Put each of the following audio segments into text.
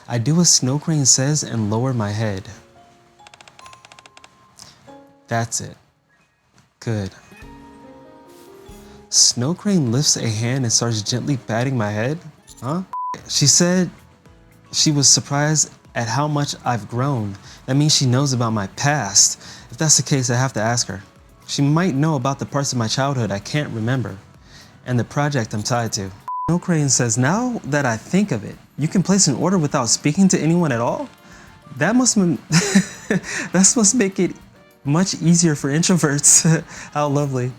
I do as Snow Crane says and lower my head. That's it. Good. Snow Crane lifts a hand and starts gently patting my head? Huh? She said she was surprised at how much I've grown. That means she knows about my past. If that's the case, I have to ask her. She might know about the parts of my childhood I can't remember, and the project I'm tied to. Snow Crane says, now that I think of it, you can place an order without speaking to anyone at all? That must make it much easier for introverts. How lovely.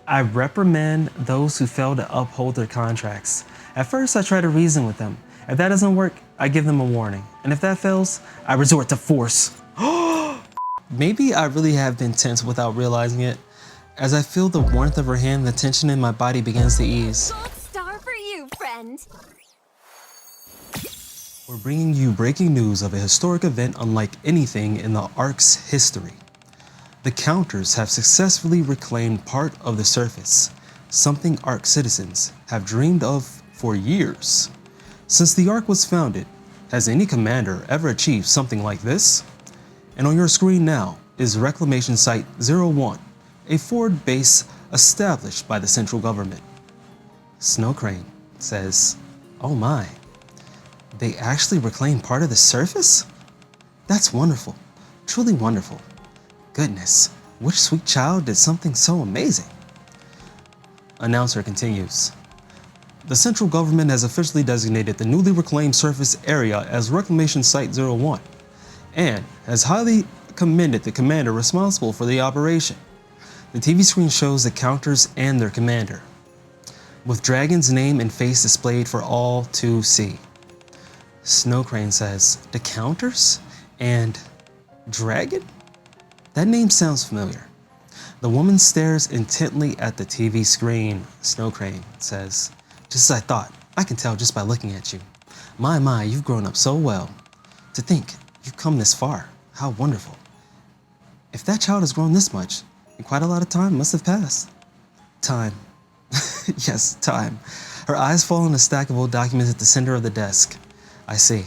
I reprimand those who fail to uphold their contracts. At first, I try to reason with them. If that doesn't work, I give them a warning. And if that fails, I resort to force. Maybe I really have been tense without realizing it. As I feel the warmth of her hand, the tension in my body begins to ease. Gold star for you, friend. We're bringing you breaking news of a historic event unlike anything in the Ark's history. The Counters have successfully reclaimed part of the surface, something Ark citizens have dreamed of for years. Since the Ark was founded, has any commander ever achieved something like this? And on your screen now is Reclamation Site 01, a forward base established by the central government. Snow Crane says, oh my, they actually reclaimed part of the surface? That's wonderful, truly wonderful. Goodness, which sweet child did something so amazing? Announcer continues. The central government has officially designated the newly reclaimed surface area as Reclamation Site 01 and has highly commended the commander responsible for the operation. The TV screen shows the Counters and their commander, with Dragon's name and face displayed for all to see. Snow Crane says, the Counters and Dragon? That name sounds familiar. The woman stares intently at the TV screen. Snow Crane says, just as I thought, I can tell just by looking at you. My, you've grown up so well. To think, you've come this far. How wonderful. If that child has grown this much, quite a lot of time must have passed. Time. Yes, time. Her eyes fall on a stack of old documents at the center of the desk. I see.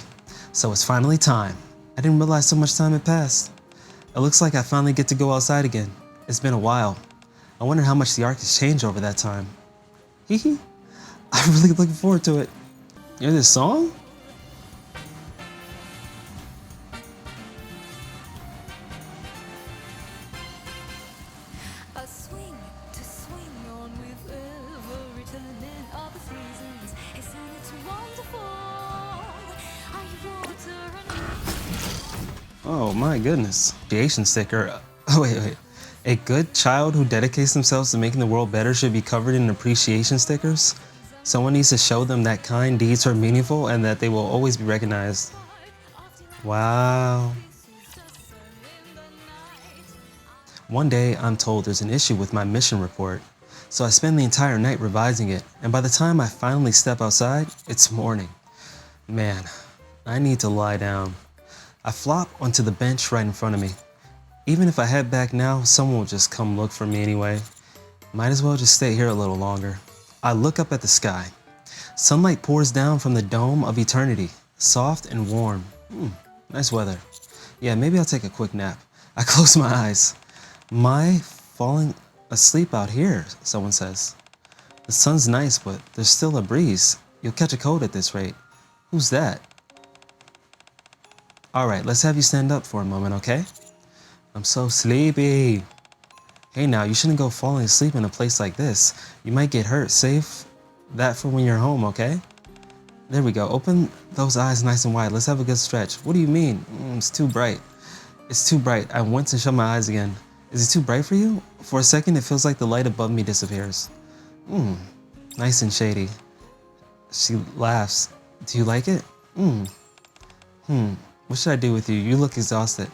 So it's finally time. I didn't realize so much time had passed. It looks like I finally get to go outside again. It's been a while. I wonder how much the Ark has changed over that time. Hee hee. I'm really looking forward to it. You hear this song? A swing to swing on with every turning of the seasons. Isn't it wonderful? Are you water and Oh my goodness. Appreciation sticker. Oh, wait. A good child who dedicates themselves to making the world better should be covered in appreciation stickers. Someone needs to show them that kind deeds are meaningful and that they will always be recognized. Wow. One day, I'm told there's an issue with my mission report, so I spend the entire night revising it, and by the time I finally step outside, it's morning. Man, I need to lie down. I flop onto the bench right in front of me. Even if I head back now, someone will just come look for me anyway. Might as well just stay here a little longer. I look up at the sky. Sunlight pours down from the dome of eternity, soft and warm. Nice weather. Yeah, maybe I'll take a quick nap. I close my eyes. My falling asleep out here, someone says. The sun's nice, but there's still a breeze. You'll catch a cold at this rate. Who's that? All right, let's have you stand up for a moment, okay? I'm so sleepy. Hey now, you shouldn't go falling asleep in a place like this. You might get hurt. Save that for when you're home, okay? There we go. Open those eyes nice and wide. Let's have a good stretch. What do you mean? It's too bright. It's too bright. I went to shut my eyes again. Is it too bright for you? For a second, it feels like the light above me disappears. Nice and shady. She laughs. Do you like it? What should I do with you? You look exhausted.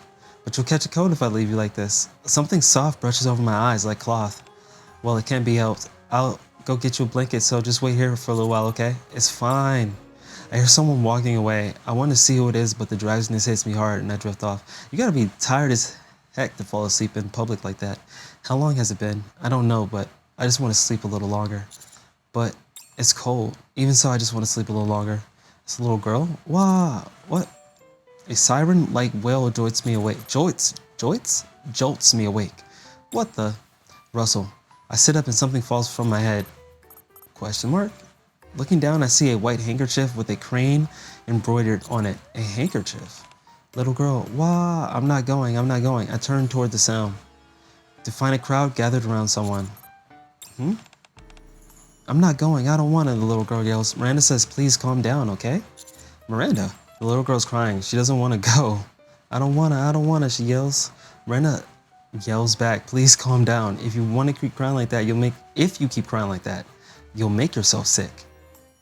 But you'll catch a cold if I leave you like this. Something soft brushes over my eyes like cloth. Well, it can't be helped. I'll go get you a blanket, so just wait here for a little while, okay? It's fine. I hear someone walking away. I want to see who it is, but the drowsiness hits me hard and I drift off. You gotta be tired as heck to fall asleep in public like that. How long has it been? I don't know, but I just want to sleep a little longer. But it's cold. Even so, I just want to sleep a little longer. It's a little girl? Wow, what? A siren-like wail jolts me awake. Jolts me awake. What the? Rustle. I sit up and something falls from my head. Question mark? Looking down, I see a white handkerchief with a crane embroidered on it. A handkerchief. Little girl, wah, I'm not going. I turn toward the sound to find a crowd gathered around someone. I'm not going, I don't want to, the little girl yells. Miranda says, please calm down, okay? Miranda, the little girl's crying. She doesn't want to go. I don't wanna, she yells. Miranda yells back, please calm down. If you want to keep crying like that, you'll make yourself sick.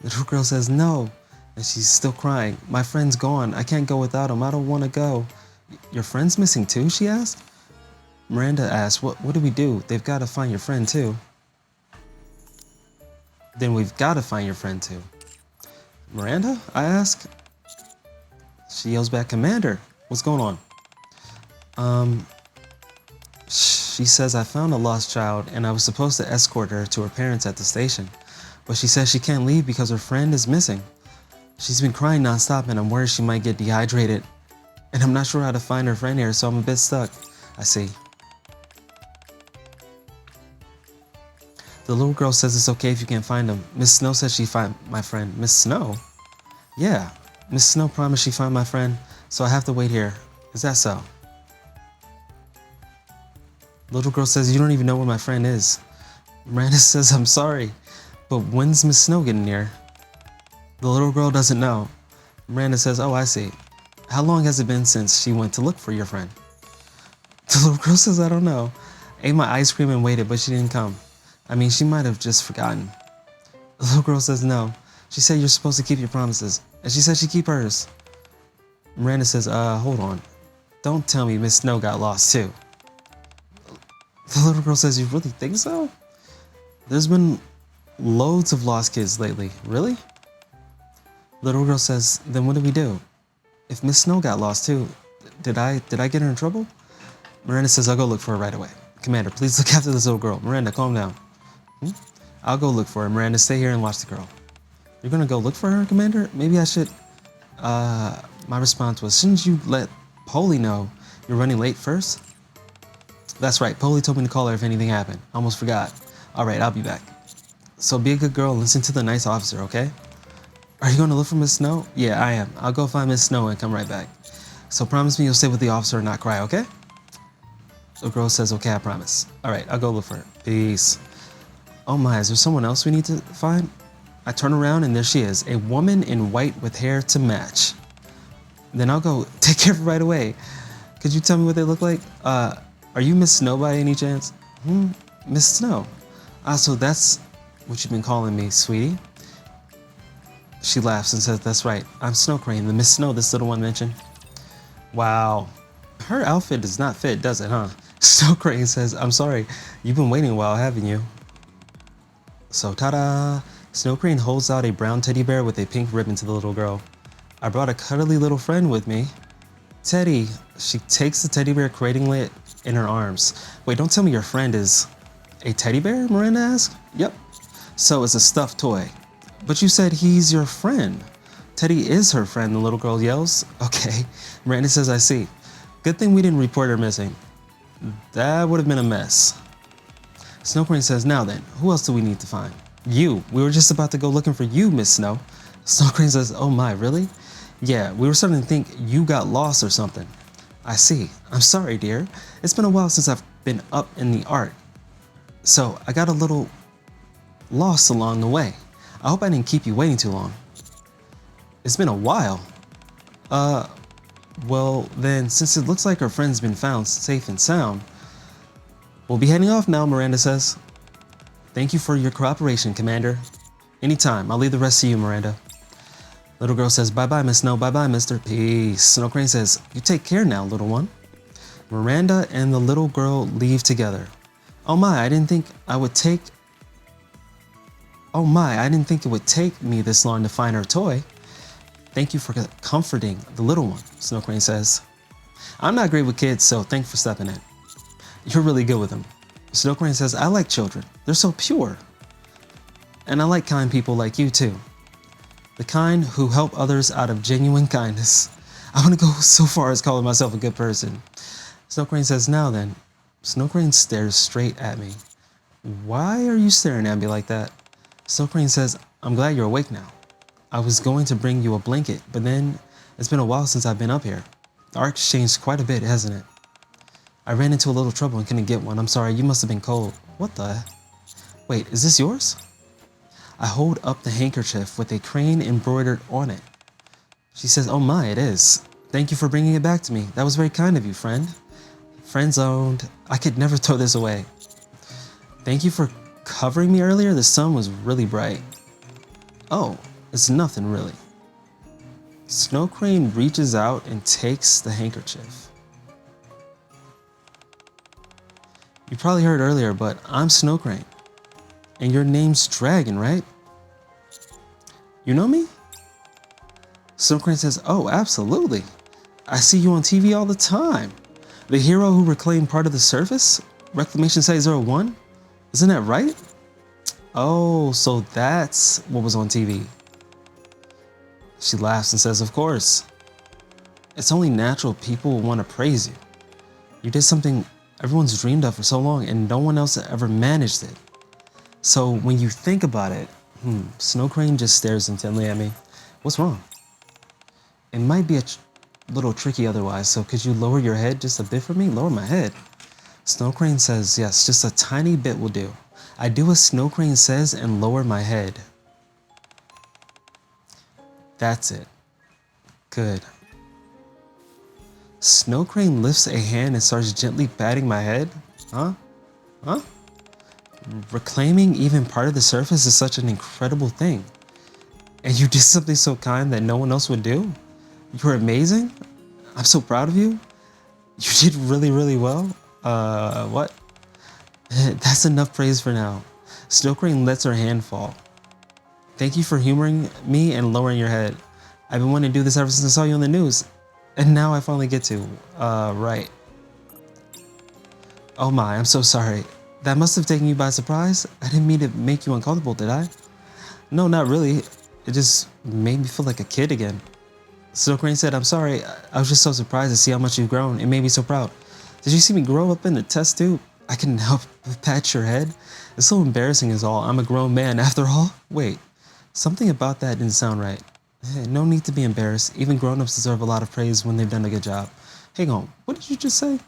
The little girl says, no, and she's still crying. My friend's gone. I can't go without him. I don't want to go. Your friend's missing too, she asked. Miranda asked, what do we do? They've got to find your friend too. Then we've got to find your friend too. Miranda, I ask. She yells back, Commander, what's going on? She says, I found a lost child and I was supposed to escort her to her parents at the station. But she says she can't leave because her friend is missing. She's been crying nonstop and I'm worried she might get dehydrated. And I'm not sure how to find her friend here, so I'm a bit stuck. I see. The little girl says it's okay if you can't find him. Miss Snow says she'd find my friend. Miss Snow? Yeah, Miss Snow promised she'd find my friend, so I have to wait here. Is that so? The little girl says you don't even know where my friend is. Miranda says I'm sorry, but when's Miss Snow getting here? The little girl doesn't know. Miranda says, oh, I see. How long has it been since she went to look for your friend? The little girl says, I don't know. Ate my ice cream and waited, but she didn't come. I mean, she might have just forgotten. The little girl says no. She said you're supposed to keep your promises. And she said she'd keep hers. Miranda says, hold on. Don't tell me Miss Snow got lost too. The little girl says, you really think so? There's been loads of lost kids lately. Really? The little girl says, then what do we do? If Miss Snow got lost too, did I get her in trouble? Miranda says, I'll go look for her right away. Commander, please look after this little girl. Miranda, calm down. I'll go look for her. Miranda, stay here and watch the girl. You're gonna go look for her, Commander? Maybe I should. My response was, shouldn't you let Polly know you're running late first? That's right, Polly told me to call her if anything happened. Almost forgot. All right, I'll be back. So be a good girl and listen to the nice officer, okay? Are you gonna look for Miss Snow? Yeah, I am. I'll go find Miss Snow and come right back. So promise me you'll stay with the officer and not cry, okay? The girl says, okay, I promise. All right, I'll go look for her. Peace. Oh my, is there someone else we need to find? I turn around and there she is, a woman in white with hair to match. Then I'll go take care of her right away. Could you tell me what they look like? Are you Miss Snow by any chance? Miss Snow. So that's what you've been calling me, sweetie? She laughs and says, that's right. I'm Snow Crane, the Miss Snow this little one mentioned. Wow. Her outfit does not fit, does it, huh? Snow Crane says, I'm sorry. You've been waiting a while, haven't you? So, ta-da! Snow Crane holds out a brown teddy bear with a pink ribbon to the little girl. I brought a cuddly little friend with me. Teddy. She takes the teddy bear, cradling it in her arms. Wait, don't tell me your friend is a teddy bear? Miranda asked. Yep. So it's a stuffed toy. But you said he's your friend. Teddy is her friend, the little girl yells. Okay. Miranda says, I see. Good thing we didn't report her missing. That would have been a mess. Snow Crane says, now then, who else do we need to find? You. We were just about to go looking for you, Miss Snow. Snow Crane says, oh my, really? Yeah, we were starting to think you got lost or something. I see. I'm sorry, dear. It's been a while since I've been up in the art. So I got a little lost along the way. I hope I didn't keep you waiting too long. It's been a while. Well then, since it looks like our friend's been found safe and sound, we'll be heading off now, Miranda says. Thank you for your cooperation, Commander. Anytime. I'll leave the rest to you, Miranda. Little girl says, bye-bye, Miss Snow. Bye-bye, Mister. Peace. Snow Crane says, you take care now, little one. Miranda and the little girl leave together. Oh my, I didn't think it would take me this long to find her toy. Thank you for comforting the little one, Snow Crane says. I'm not great with kids, so thanks for stepping in. You're really good with them. Snow Crane says, I like children. They're so pure. And I like kind people like you too. The kind who help others out of genuine kindness. I want to go so far as calling myself a good person. Snow Crane says, now then. Snow Crane stares straight at me. Why are you staring at me like that? Snow Crane says, I'm glad you're awake now. I was going to bring you a blanket, but then it's been a while since I've been up here. The ark's changed quite a bit, hasn't it? I ran into a little trouble and couldn't get one. I'm sorry, you must have been cold. What the? Wait, is this yours? I hold up the handkerchief with a crane embroidered on it. She says, oh my, it is. Thank you for bringing it back to me. That was very kind of you, friend. Friend zoned. I could never throw this away. Thank you for covering me earlier. The sun was really bright. Oh, it's nothing really. Snow Crane reaches out and takes the handkerchief. You probably heard earlier, but I'm Snow Crane. And your name's Dragon, right? You know me? Snow Crane says, oh, absolutely. I see you on TV all the time. The hero who reclaimed part of the surface? Reclamation Site 01? Isn't that right? Oh, so that's what was on TV. She laughs and says, of course. It's only natural people will want to praise you. You did something everyone's dreamed of for so long and no one else ever managed it. So when you think about it, Snow Crane just stares intently at me. What's wrong? It might be a little tricky otherwise, so could you lower your head just a bit for me? Lower my head. Snow Crane says, yes, just a tiny bit will do. I do as Snow Crane says and lower my head. That's it. Good. Snow Crane lifts a hand and starts gently patting my head. Huh? Reclaiming even part of the surface is such an incredible thing. And you did something so kind that no one else would do? You're amazing. I'm so proud of you. You did really, really well. What? That's enough praise for now. Snow Crane lets her hand fall. Thank you for humoring me and lowering your head. I've been wanting to do this ever since I saw you on the news. And now I finally get to. Right. Oh my, I'm so sorry. That must have taken you by surprise. I didn't mean to make you uncomfortable, did I? No, not really. It just made me feel like a kid again. Snow Crane said, I'm sorry. I was just so surprised to see how much you've grown. It made me so proud. Did you see me grow up in the test tube? I couldn't help but pat your head. It's so embarrassing is all. I'm a grown man after all. Wait, something about that didn't sound right. No need to be embarrassed. Even grown-ups deserve a lot of praise when they've done a good job. Hang on, what did you just say?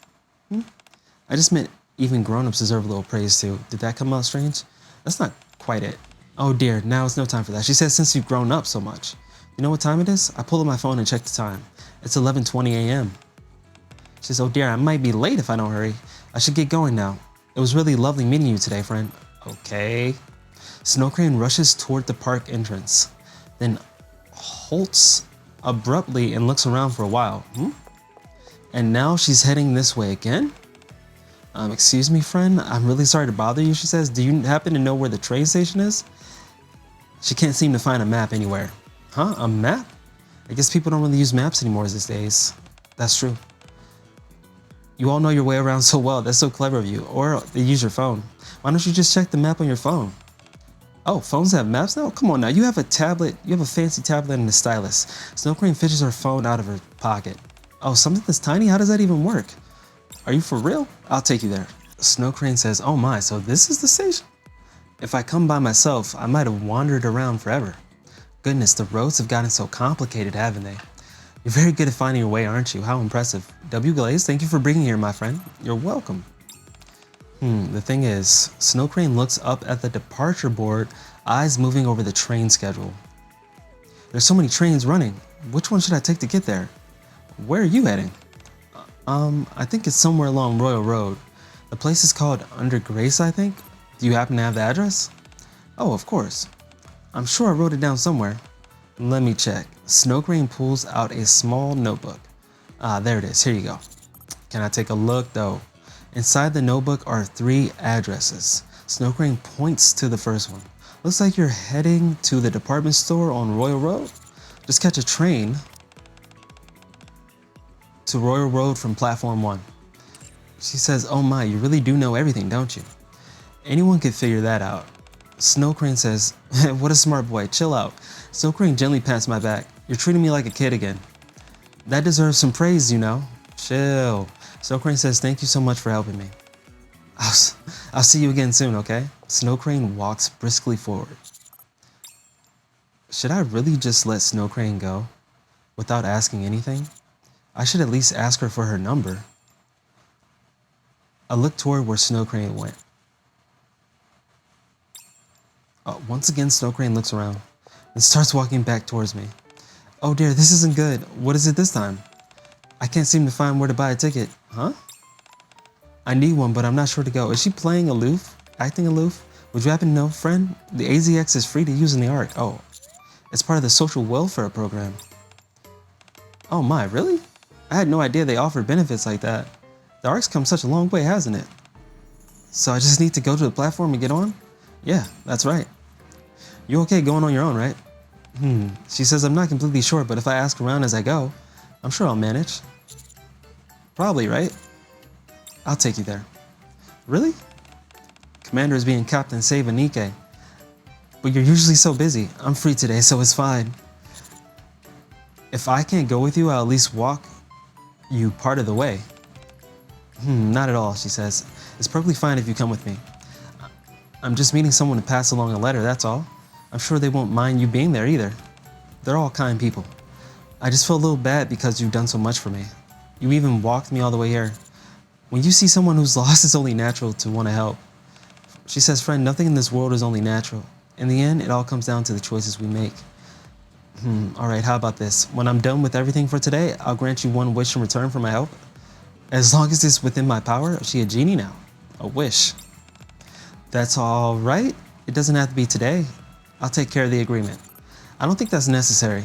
I just meant even grown-ups deserve a little praise too. Did that come out strange? That's not quite it. Oh dear, now it's no time for that. She says since you've grown up so much. You know what time it is? I pull up my phone and check the time. It's 11:20 a.m. She says, oh dear, I might be late if I don't hurry. I should get going now. It was really lovely meeting you today, friend. Okay. Snow Crane rushes toward the park entrance, then halts abruptly and looks around for a while. And now she's heading this way again? Excuse me, friend. I'm really sorry to bother you, she says. Do you happen to know where the train station is? She can't seem to find a map anywhere. Huh? A map? I guess people don't really use maps anymore these days. That's true. You all know your way around so well. That's so clever of you. Or they use your phone. Why don't you just check the map on your phone? Oh, phones have maps now? Come on now. You have a tablet. You have a fancy tablet and a stylus. Snow Crane fishes her phone out of her pocket. Oh, something that's tiny? How does that even work? Are you for real? I'll take you there. Snow Crane says, oh my, so this is the station? If I come by myself, I might have wandered around forever. Goodness, the roads have gotten so complicated, haven't they? You're very good at finding your way, aren't you? How impressive. W. Glaze, thank you for being here, my friend. You're welcome. The thing is, Snow Crane looks up at the departure board, eyes moving over the train schedule. There's so many trains running. Which one should I take to get there? Where are you heading? I think it's somewhere along Royal Road. The place is called Under Grace, I think. Do you happen to have the address? Oh, of course. I'm sure I wrote it down somewhere. Let me check. Snow Crane pulls out a small notebook. There it is. Here you go. Can I take a look, though? Inside the notebook are 3 addresses. Snow Crane points to the first one. Looks like you're heading to the department store on Royal Road. Just catch a train to Royal Road from platform 1. She says, oh my, you really do know everything, don't you? Anyone could figure that out. Snow Crane says, what a smart boy, chill out. Snow Crane gently pats my back. You're treating me like a kid again. That deserves some praise, you know. Chill. Snow Crane says, thank you so much for helping me. I'll see you again soon, okay? Snow Crane walks briskly forward. Should I really just let Snow Crane go without asking anything? I should at least ask her for her number. I look toward where Snow Crane went. Once again, Snow Crane looks around and starts walking back towards me. Oh dear, this isn't good. What is it this time? I can't seem to find where to buy a ticket. Huh? I need one, but I'm not sure to go. Is she playing aloof? Acting aloof? Would you happen to know, friend? The AZX is free to use in the Ark. Oh, it's part of the social welfare program. Oh my, really? I had no idea they offered benefits like that. The Ark's come such a long way, hasn't it? So I just need to go to the platform and get on? Yeah, that's right. You okay going on your own, right? She says I'm not completely sure, but if I ask around as I go, I'm sure I'll manage. Probably, right? I'll take you there. Really? Commander is being Captain Save Nikke. But you're usually so busy. I'm free today, so it's fine. If I can't go with you, I'll at least walk you part of the way. Not at all, she says. It's perfectly fine if you come with me. I'm just meeting someone to pass along a letter, that's all. I'm sure they won't mind you being there either. They're all kind people. I just feel a little bad because you've done so much for me. You even walked me all the way here. When you see someone who's lost, it's only natural to want to help. She says, friend, nothing in this world is only natural. In the end, it all comes down to the choices we make. All right, how about this? When I'm done with everything for today, I'll grant you one wish in return for my help. As long as it's within my power, is she a genie now? A wish. That's all right. It doesn't have to be today. I'll take care of the agreement. I don't think that's necessary.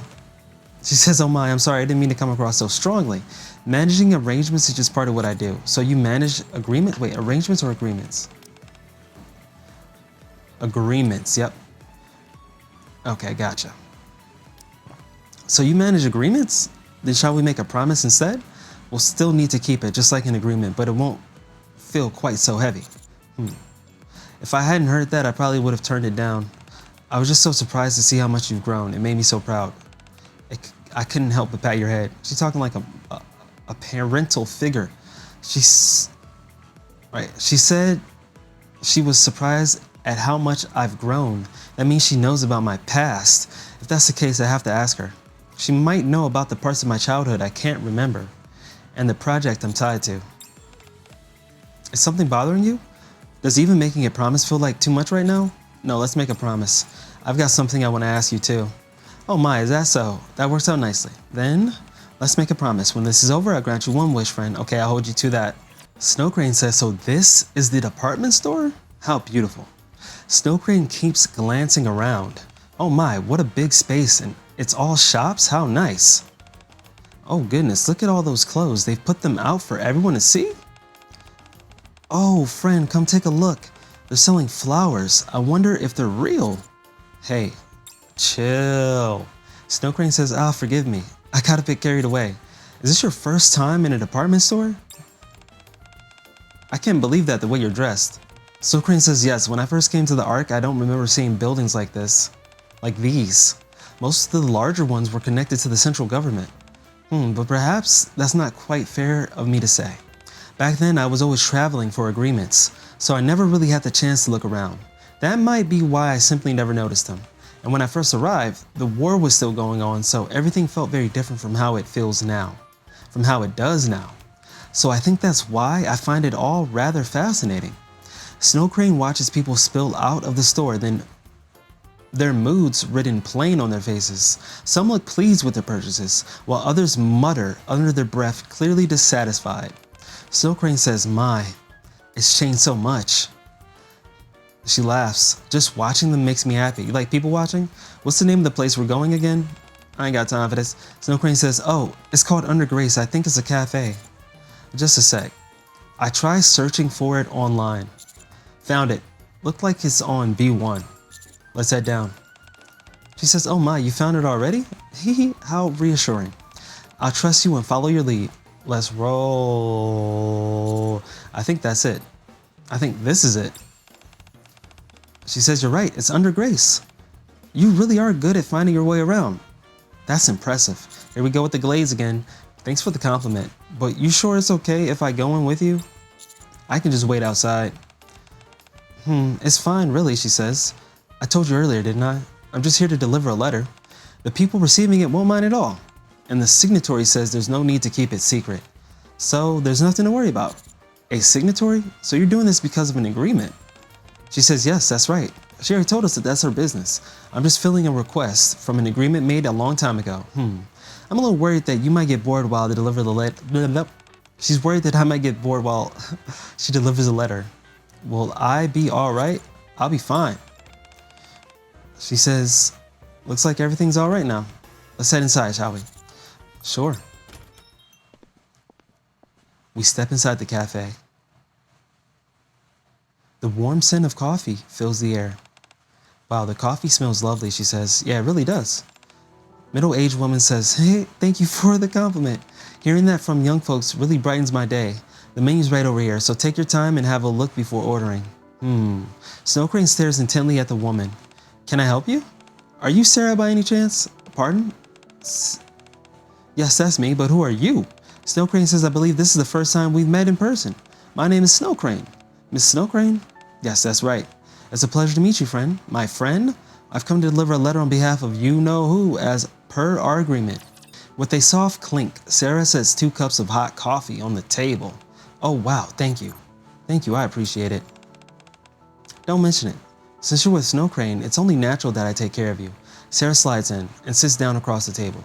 She says, oh my, I'm sorry, I didn't mean to come across so strongly. Managing arrangements is just part of what I do. So you manage agreement? Wait, arrangements or agreements? Agreements, yep. Okay, gotcha. So you manage agreements? Then shall we make a promise instead? We'll still need to keep it, just like an agreement, but it won't feel quite so heavy. If I hadn't heard that, I probably would have turned it down. I was just so surprised to see how much you've grown. It made me so proud. I couldn't help but pat your head. She's talking like a parental figure. She said she was surprised at how much I've grown. That means she knows about my past. If that's the case, I have to ask her. She might know about the parts of my childhood I can't remember, and the project I'm tied to. Is something bothering you? Does even making a promise feel like too much right now? No, let's make a promise. I've got something I want to ask you too. Oh my, is that so? That works out nicely. Then, let's make a promise. When this is over, I'll grant you one wish, friend. Okay, I'll hold you to that. Snow Crane says, so this is the department store? How beautiful. Snow Crane keeps glancing around. Oh my, what a big space, and it's all shops? How nice. Oh goodness, look at all those clothes. They've put them out for everyone to see? Oh, friend, come take a look. They're selling flowers. I wonder if they're real. Hey, chill. Snow Crane says, forgive me. I got a bit carried away. Is this your first time in a department store? I can't believe that the way you're dressed. Snow Crane says, yes, when I first came to the Ark, I don't remember seeing buildings like this. Like these. Most of the larger ones were connected to the central government. But perhaps that's not quite fair of me to say. Back then, I was always traveling for agreements, so I never really had the chance to look around. That might be why I simply never noticed them. And when I first arrived, the war was still going on, so everything felt very different from how it feels now, from how it does now. So I think that's why I find it all rather fascinating. Snow Crane watches people spill out of the store, then their moods written plain on their faces. Some look pleased with their purchases, while others mutter under their breath, clearly dissatisfied. Snow Crane says, my, it's changed so much. She laughs. Just watching them makes me happy. You like people watching? What's the name of the place we're going again? I ain't got time for this. Snow Crane says, oh, it's called Under Grace. I think it's a cafe. Just a sec. I tried searching for it online. Found it. Looked like it's on B1. Let's head down. She says, oh my, you found it already? Hee, how reassuring. I'll trust you and follow your lead. Let's roll. I think that's it. I think this is it. She says, you're right, it's Under Grace. You really are good at finding your way around. That's impressive. Here we go with the glaze again. Thanks for the compliment, but you sure it's okay if I go in with you? I can just wait outside. It's fine, really, she says. I told you earlier, didn't I? I'm just here to deliver a letter. The people receiving it won't mind at all. And the signatory says there's no need to keep it secret. So there's nothing to worry about. A signatory? So you're doing this because of an agreement? She says, yes, that's right. She already told us that that's her business. I'm just filling a request from an agreement made a long time ago. I'm a little worried that you might get bored while I deliver the letter. She's worried that I might get bored while she delivers a letter. Will I be all right? I'll be fine. She says, looks like everything's all right now. Let's head inside, shall we? Sure. We step inside the cafe. The warm scent of coffee fills the air. Wow, the coffee smells lovely, she says. Yeah, it really does. Middle-aged woman says, hey, thank you for the compliment. Hearing that from young folks really brightens my day. The menu's right over here, so take your time and have a look before ordering. Snow Crane stares intently at the woman. Can I help you? Are you Sarah by any chance? Pardon? Yes, that's me, but who are you? Snow Crane says, I believe this is the first time we've met in person. My name is Snow Crane. Miss Snow Crane? Yes, that's right. It's a pleasure to meet you, friend. My friend? I've come to deliver a letter on behalf of you-know-who as per our agreement. With a soft clink, Sarah sets 2 cups of hot coffee on the table. Oh, wow, thank you. Thank you, I appreciate it. Don't mention it. Since you're with Snow Crane, it's only natural that I take care of you. Sarah slides in and sits down across the table.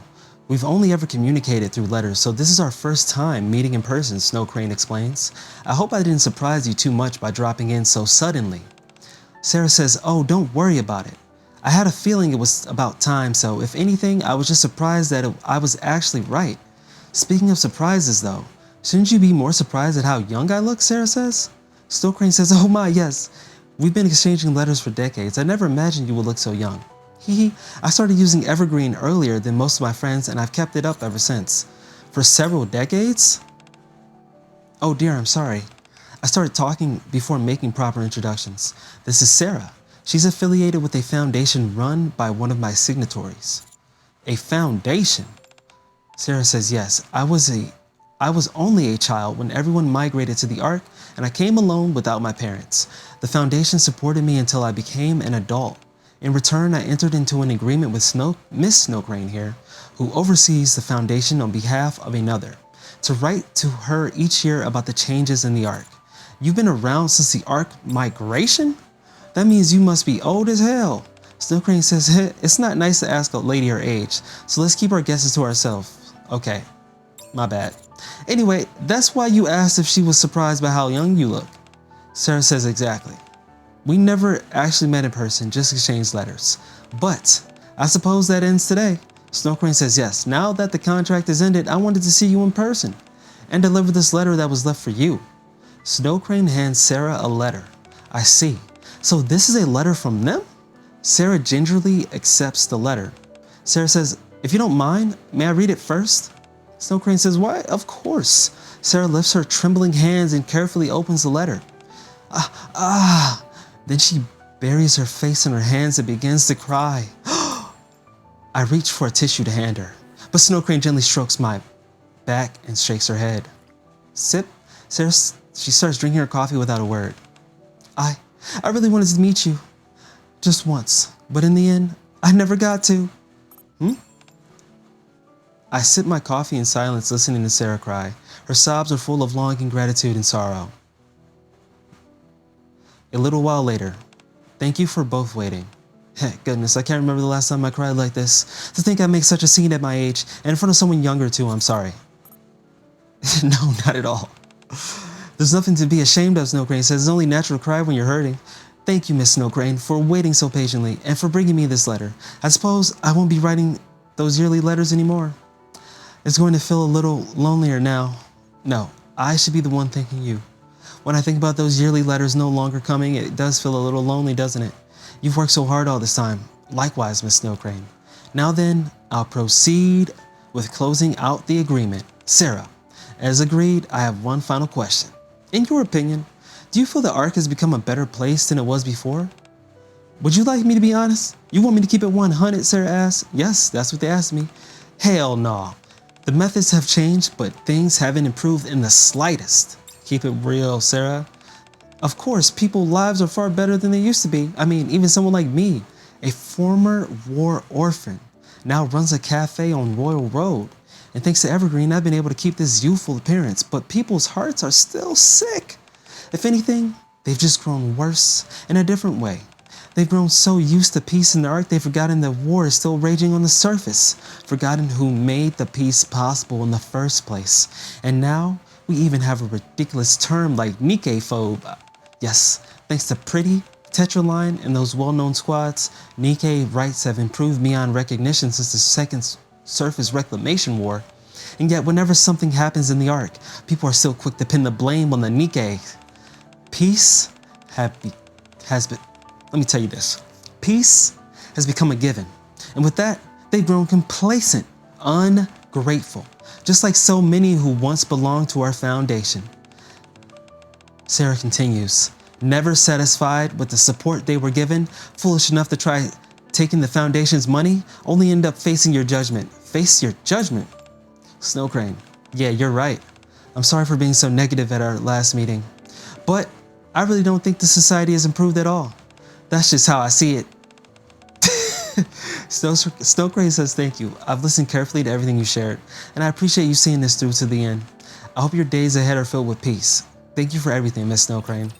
We've only ever communicated through letters, so this is our first time meeting in person, Snow Crane explains. I hope I didn't surprise you too much by dropping in so suddenly. Sarah says, oh, don't worry about it. I had a feeling it was about time, so if anything, I was just surprised that I was actually right. Speaking of surprises though, shouldn't you be more surprised at how young I look, Sarah says? Snow Crane says, oh my, yes. We've been exchanging letters for decades. I never imagined you would look so young. I started using Evergreen earlier than most of my friends and I've kept it up ever since. For several decades? Oh dear, I'm sorry. I started talking before making proper introductions. This is Sarah. She's affiliated with a foundation run by one of my signatories. A foundation? Sarah says, yes, I was only a child when everyone migrated to the Ark and I came alone without my parents. The foundation supported me until I became an adult. In return, I entered into an agreement with Miss Snow Crane here, who oversees the foundation on behalf of another, to write to her each year about the changes in the Ark. You've been around since the Ark migration? That means you must be old as hell. Snow Crane says, it's not nice to ask a lady her age, so let's keep our guesses to ourselves. Okay, my bad. Anyway, that's why you asked if she was surprised by how young you look. Sarah says, exactly. We never actually met in person, just exchanged letters. But I suppose that ends today. Snow Crane says, yes, now that the contract is ended, I wanted to see you in person and deliver this letter that was left for you. Snow Crane hands Sarah a letter. I see. So this is a letter from them? Sarah gingerly accepts the letter. Sarah says, if you don't mind, may I read it first? Snow Crane says, why? Of course. Sarah lifts her trembling hands and carefully opens the letter. Then she buries her face in her hands and begins to cry. I reach for a tissue to hand her, but Snow Crane gently strokes my back and shakes her head. Sip. She starts drinking her coffee without a word. I really wanted to meet you. Just once, but in the end, I never got to. I sip my coffee in silence, listening to Sarah cry. Her sobs are full of longing, gratitude, and sorrow. A little while later, thank you for both waiting. Goodness, I can't remember the last time I cried like this. To think I make such a scene at my age, and in front of someone younger too, I'm sorry. No, not at all. There's nothing to be ashamed of, Snow Crane says. It's only natural to cry when you're hurting. Thank you, Miss Snow Crane, for waiting so patiently and for bringing me this letter. I suppose I won't be writing those yearly letters anymore. It's going to feel a little lonelier now. No, I should be the one thanking you. When I think about those yearly letters no longer coming, it does feel a little lonely, doesn't it? You've worked so hard all this time. Likewise, Miss Snow Crane. Now then, I'll proceed with closing out the agreement. Sarah, as agreed, I have one final question. In your opinion, do you feel the Ark has become a better place than it was before? Would you like me to be honest? You want me to keep it 100, Sarah asked. Yes, that's what they asked me. Hell no. The methods have changed, but things haven't improved in the slightest. Keep it real, Sarah. Of course, people's lives are far better than they used to be. I mean, even someone like me, a former war orphan, now runs a cafe on Royal Road. And thanks to Evergreen, I've been able to keep this youthful appearance, but people's hearts are still sick. If anything, they've just grown worse in a different way. They've grown so used to peace in the Ark, they've forgotten that war is still raging on the surface, forgotten who made the peace possible in the first place. And now, we even have a ridiculous term like Nikke phobe. Yes, thanks to Pretty, Tetraline, and those well-known squads, Nikke rights have improved beyond recognition since the Second Surface Reclamation War. And yet, whenever something happens in the Ark, people are still quick to pin the blame on the Nikke. Peace has been, let me tell you this, peace has become a given. And with that, they've grown complacent, ungrateful, just like so many who once belonged to our foundation. Sarah continues, never satisfied with the support they were given, foolish enough to try taking the foundation's money, only end up facing your judgment. Face your judgment. Snow Crane, yeah, you're right. I'm sorry for being so negative at our last meeting, but I really don't think the society has improved at all. That's just how I see it. Snow Crane says thank you. I've listened carefully to everything you shared, and I appreciate you seeing this through to the end. I hope your days ahead are filled with peace. Thank you for everything, Miss Snow Crane.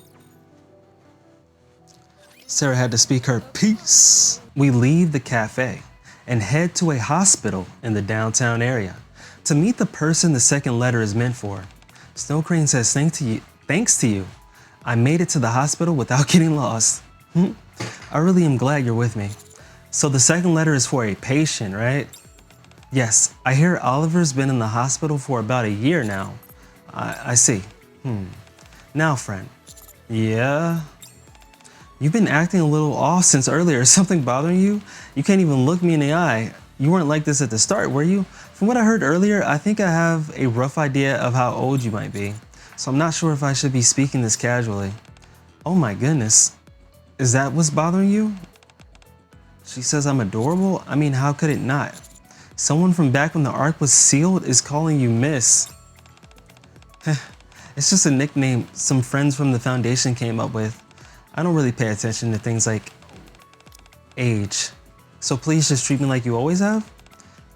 Sarah had to speak her piece. We leave the cafe and head to a hospital in the downtown area to meet the person the second letter is meant for. Snow Crane says thanks to you. I made it to the hospital without getting lost. I really am glad you're with me. So the second letter is for a patient, right? Yes, I hear Oliver's been in the hospital for about a year now. I see. Now, friend. Yeah? You've been acting a little off since earlier. Is something bothering you? You can't even look me in the eye. You weren't like this at the start, were you? From what I heard earlier, I think I have a rough idea of how old you might be. So I'm not sure if I should be speaking this casually. Oh my goodness. Is that what's bothering you? She says I'm adorable? I mean, how could it not? Someone from back when the Ark was sealed is calling you Miss. It's just a nickname some friends from the Foundation came up with. I don't really pay attention to things like age. So please just treat me like you always have?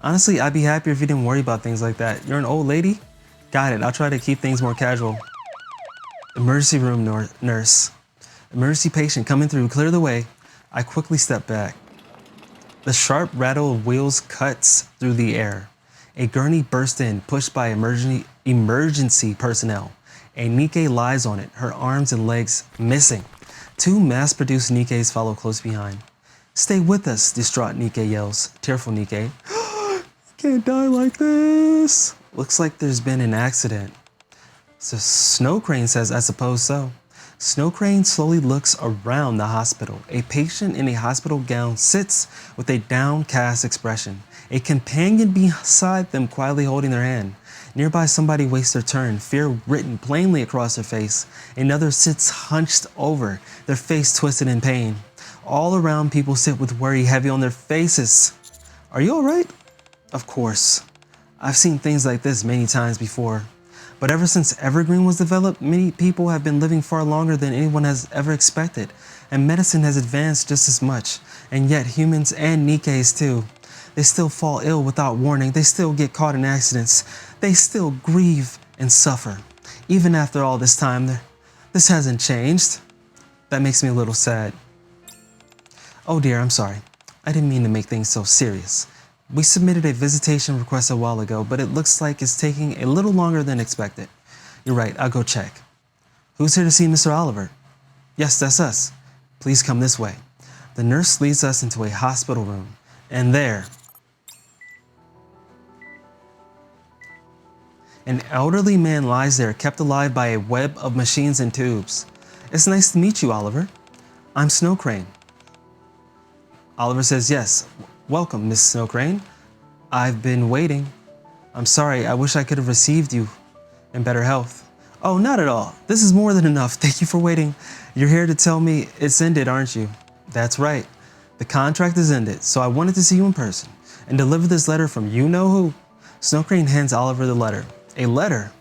Honestly, I'd be happier if you didn't worry about things like that. You're an old lady? Got it, I'll try to keep things more casual. Emergency room nurse. Emergency patient coming through, clear the way. I quickly step back. The sharp rattle of wheels cuts through the air. A gurney bursts in, pushed by emergency personnel. A Nikke lies on it, her arms and legs missing. Two mass-produced Nikkes follow close behind. Stay with us, distraught Nikke yells. Tearful Nikke. Can't die like this. Looks like there's been an accident. So Snow Crane says, I suppose so. Snow Crane slowly looks around the hospital. A patient in a hospital gown sits with a downcast expression. A companion beside them quietly holding their hand. Nearby, somebody waits their turn, fear written plainly across their face. Another sits hunched over, their face twisted in pain. All around, people sit with worry heavy on their faces. Are you all right? Of course. I've seen things like this many times before. But ever since Evergreen was developed, many people have been living far longer than anyone has ever expected. And medicine has advanced just as much. And yet humans and Nikkes too. They still fall ill without warning. They still get caught in accidents. They still grieve and suffer. Even after all this time, this hasn't changed. That makes me a little sad. Oh dear, I'm sorry. I didn't mean to make things so serious. We submitted a visitation request a while ago, but it looks like it's taking a little longer than expected. You're right, I'll go check. Who's here to see Mr. Oliver? Yes, that's us. Please come this way. The nurse leads us into a hospital room, and there, an elderly man lies there, kept alive by a web of machines and tubes. It's nice to meet you, Oliver. I'm Snow Crane. Oliver says, yes. Welcome, Miss Snow Crane. I've been waiting. I'm sorry, I wish I could have received you in better health. Oh, not at all. This is more than enough. Thank you for waiting. You're here to tell me it's ended, aren't you? That's right. The contract is ended, so I wanted to see you in person and deliver this letter from you-know-who. Snow Crane hands Oliver the letter. A letter?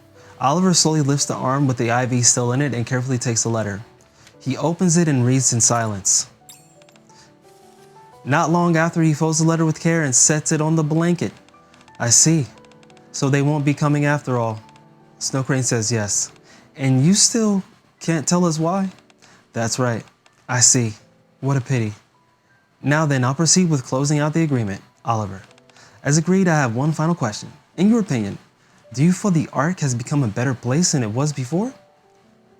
Oliver slowly lifts the arm with the IV still in it and carefully takes the letter. He opens it and reads in silence. Not long after, he folds the letter with care and sets it on the blanket. I see. So they won't be coming after all. Snow Crane says yes. And you still can't tell us why? That's right. I see. What a pity. Now then, I'll proceed with closing out the agreement. Oliver. As agreed, I have one final question. In your opinion, do you feel the Ark has become a better place than it was before?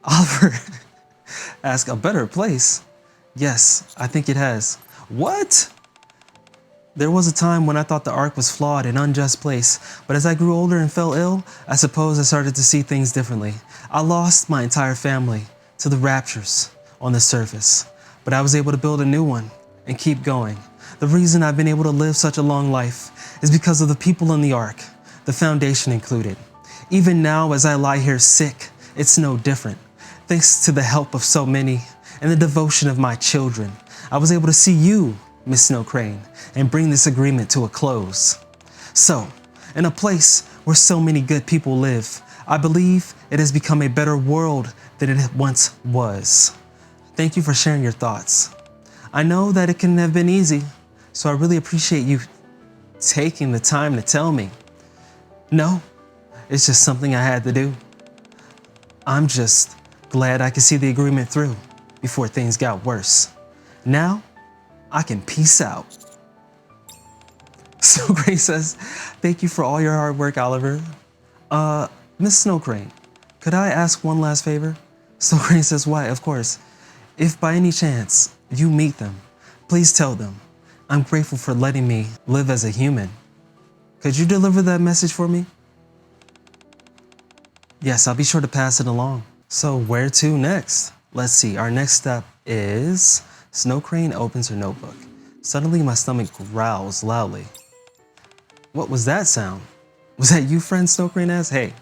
Oliver asks, a better place? Yes, I think it has. What? There was a time when I thought the Ark was flawed and unjust place, but as I grew older and fell ill, I suppose I started to see things differently. I lost my entire family to the raptures on the surface, but I was able to build a new one and keep going. The reason I've been able to live such a long life is because of the people in the Ark, the foundation included. Even now, as I lie here sick, it's no different. Thanks to the help of so many and the devotion of my children, I was able to see you, Miss Snow Crane, and bring this agreement to a close. So, in a place where so many good people live, I believe it has become a better world than it once was. Thank you for sharing your thoughts. I know that it couldn't have been easy, so I really appreciate you taking the time to tell me. No, it's just something I had to do. I'm just glad I could see the agreement through before things got worse. Now, I can peace out. Snow Crane says, thank you for all your hard work, Oliver. Miss Snow Crane, could I ask one last favor? Snow Crane says, why, of course. If by any chance you meet them, please tell them I'm grateful for letting me live as a human. Could you deliver that message for me? Yes, I'll be sure to pass it along. So where to next? Let's see, our next step is Snow Crane opens her notebook. Suddenly my stomach growls loudly. What was that sound? Was that you, friend? Snow Crane asks. Hey,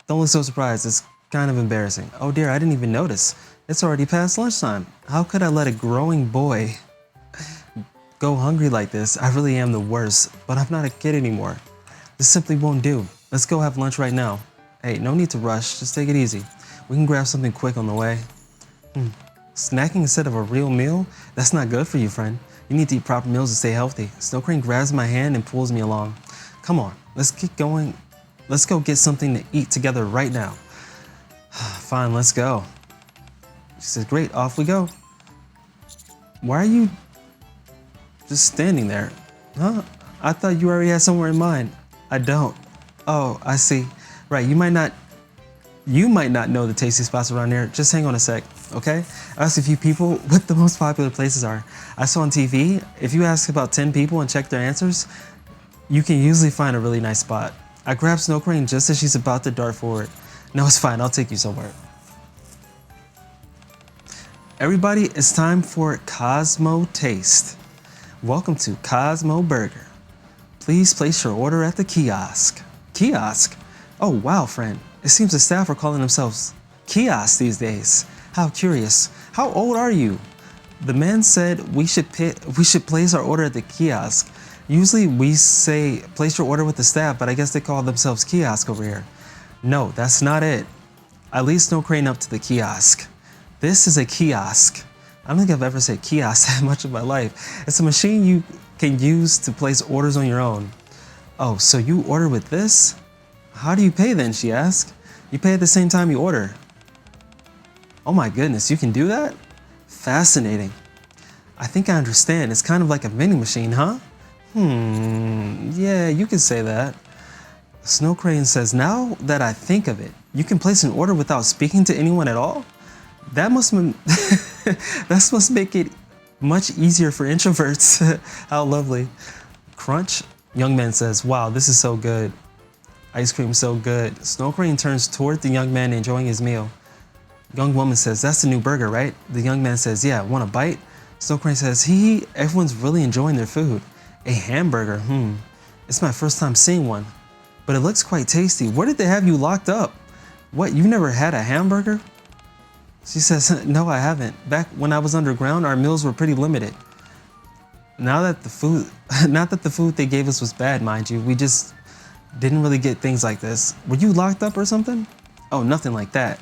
don't look so surprised. It's kind of embarrassing. Oh dear, I didn't even notice. It's already past lunchtime. How could I let a growing boy go hungry like this? I really am the worst, but I'm not a kid anymore. This simply won't do. Let's go have lunch right now. Hey, no need to rush. Just take it easy. We can grab something quick on the way. Snacking instead of a real meal? That's not good for you, friend. You need to eat proper meals to stay healthy. Snow Crane grabs my hand and pulls me along. Come on, let's get going. Let's go get something to eat together right now. Fine, let's go. She says, great, off we go. Why are you just standing there? Huh? I thought you already had somewhere in mind. I don't. Oh, I see. Right, you might not know the tasty spots around here. Just hang on a sec, okay? I asked a few people what the most popular places are. I saw on TV, if you ask about 10 people and check their answers, you can usually find a really nice spot. I grabbed Snow Crane just as she's about to dart forward. No, it's fine, I'll take you somewhere. Everybody, it's time for Cosmo Taste. Welcome to Cosmo Burger. Please place your order at the kiosk. Kiosk? Oh wow, friend. It seems the staff are calling themselves kiosks these days. How curious. How old are you? The man said we should place our order at the kiosk. Usually we say place your order with the staff, but I guess they call themselves kiosk over here. No, that's not it. I lead Snow Crane up to the kiosk. This is a kiosk. I don't think I've ever said kiosk that much in my life. It's a machine you can use to place orders on your own. Oh, so you order with this? How do you pay then, she asked. You pay at the same time you order. Oh my goodness, you can do that? Fascinating. I think I understand. It's kind of like a vending machine, huh? Yeah, you can say that. Snow Crane says, now that I think of it, you can place an order without speaking to anyone at all? That must make it much easier for introverts. How lovely. Crunch? Young man says, wow, this is so good. Ice cream so good. Snow Crane turns toward the young man enjoying his meal. Young woman says, that's the new burger, right? The young man says, yeah, want a bite? Snow Crane says, everyone's really enjoying their food. A hamburger, It's my first time seeing one, but it looks quite tasty. Where did they have you locked up? What, you never had a hamburger? She says, no, I haven't. Back when I was underground, our meals were pretty limited. Not that the food they gave us was bad, mind you. We just Didn't really get things like this. Were you locked up or something? Oh, nothing like that.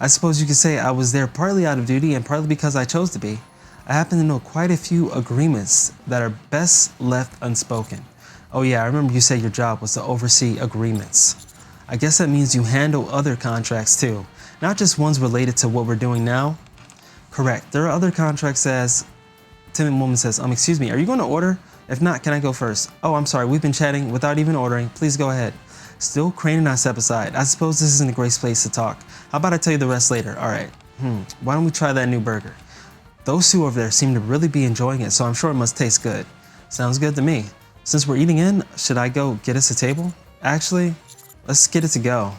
I suppose you could say I was there partly out of duty and partly because I chose to be. I happen to know quite a few agreements that are best left unspoken. Oh yeah, I remember you said your job was to oversee agreements. I guess that means you handle other contracts too, not just ones related to what we're doing now. Correct, there are other contracts as timid woman says, excuse me, are you going to order? If not, can I go first? Oh, I'm sorry, we've been chatting without even ordering. Please go ahead. Still, Crane and I step aside. I suppose this isn't a great place to talk. How about I tell you the rest later? All right. Why don't we try that new burger? Those two over there seem to really be enjoying it, so I'm sure it must taste good. Sounds good to me. Since we're eating in, should I go get us a table? Actually, let's get it to go.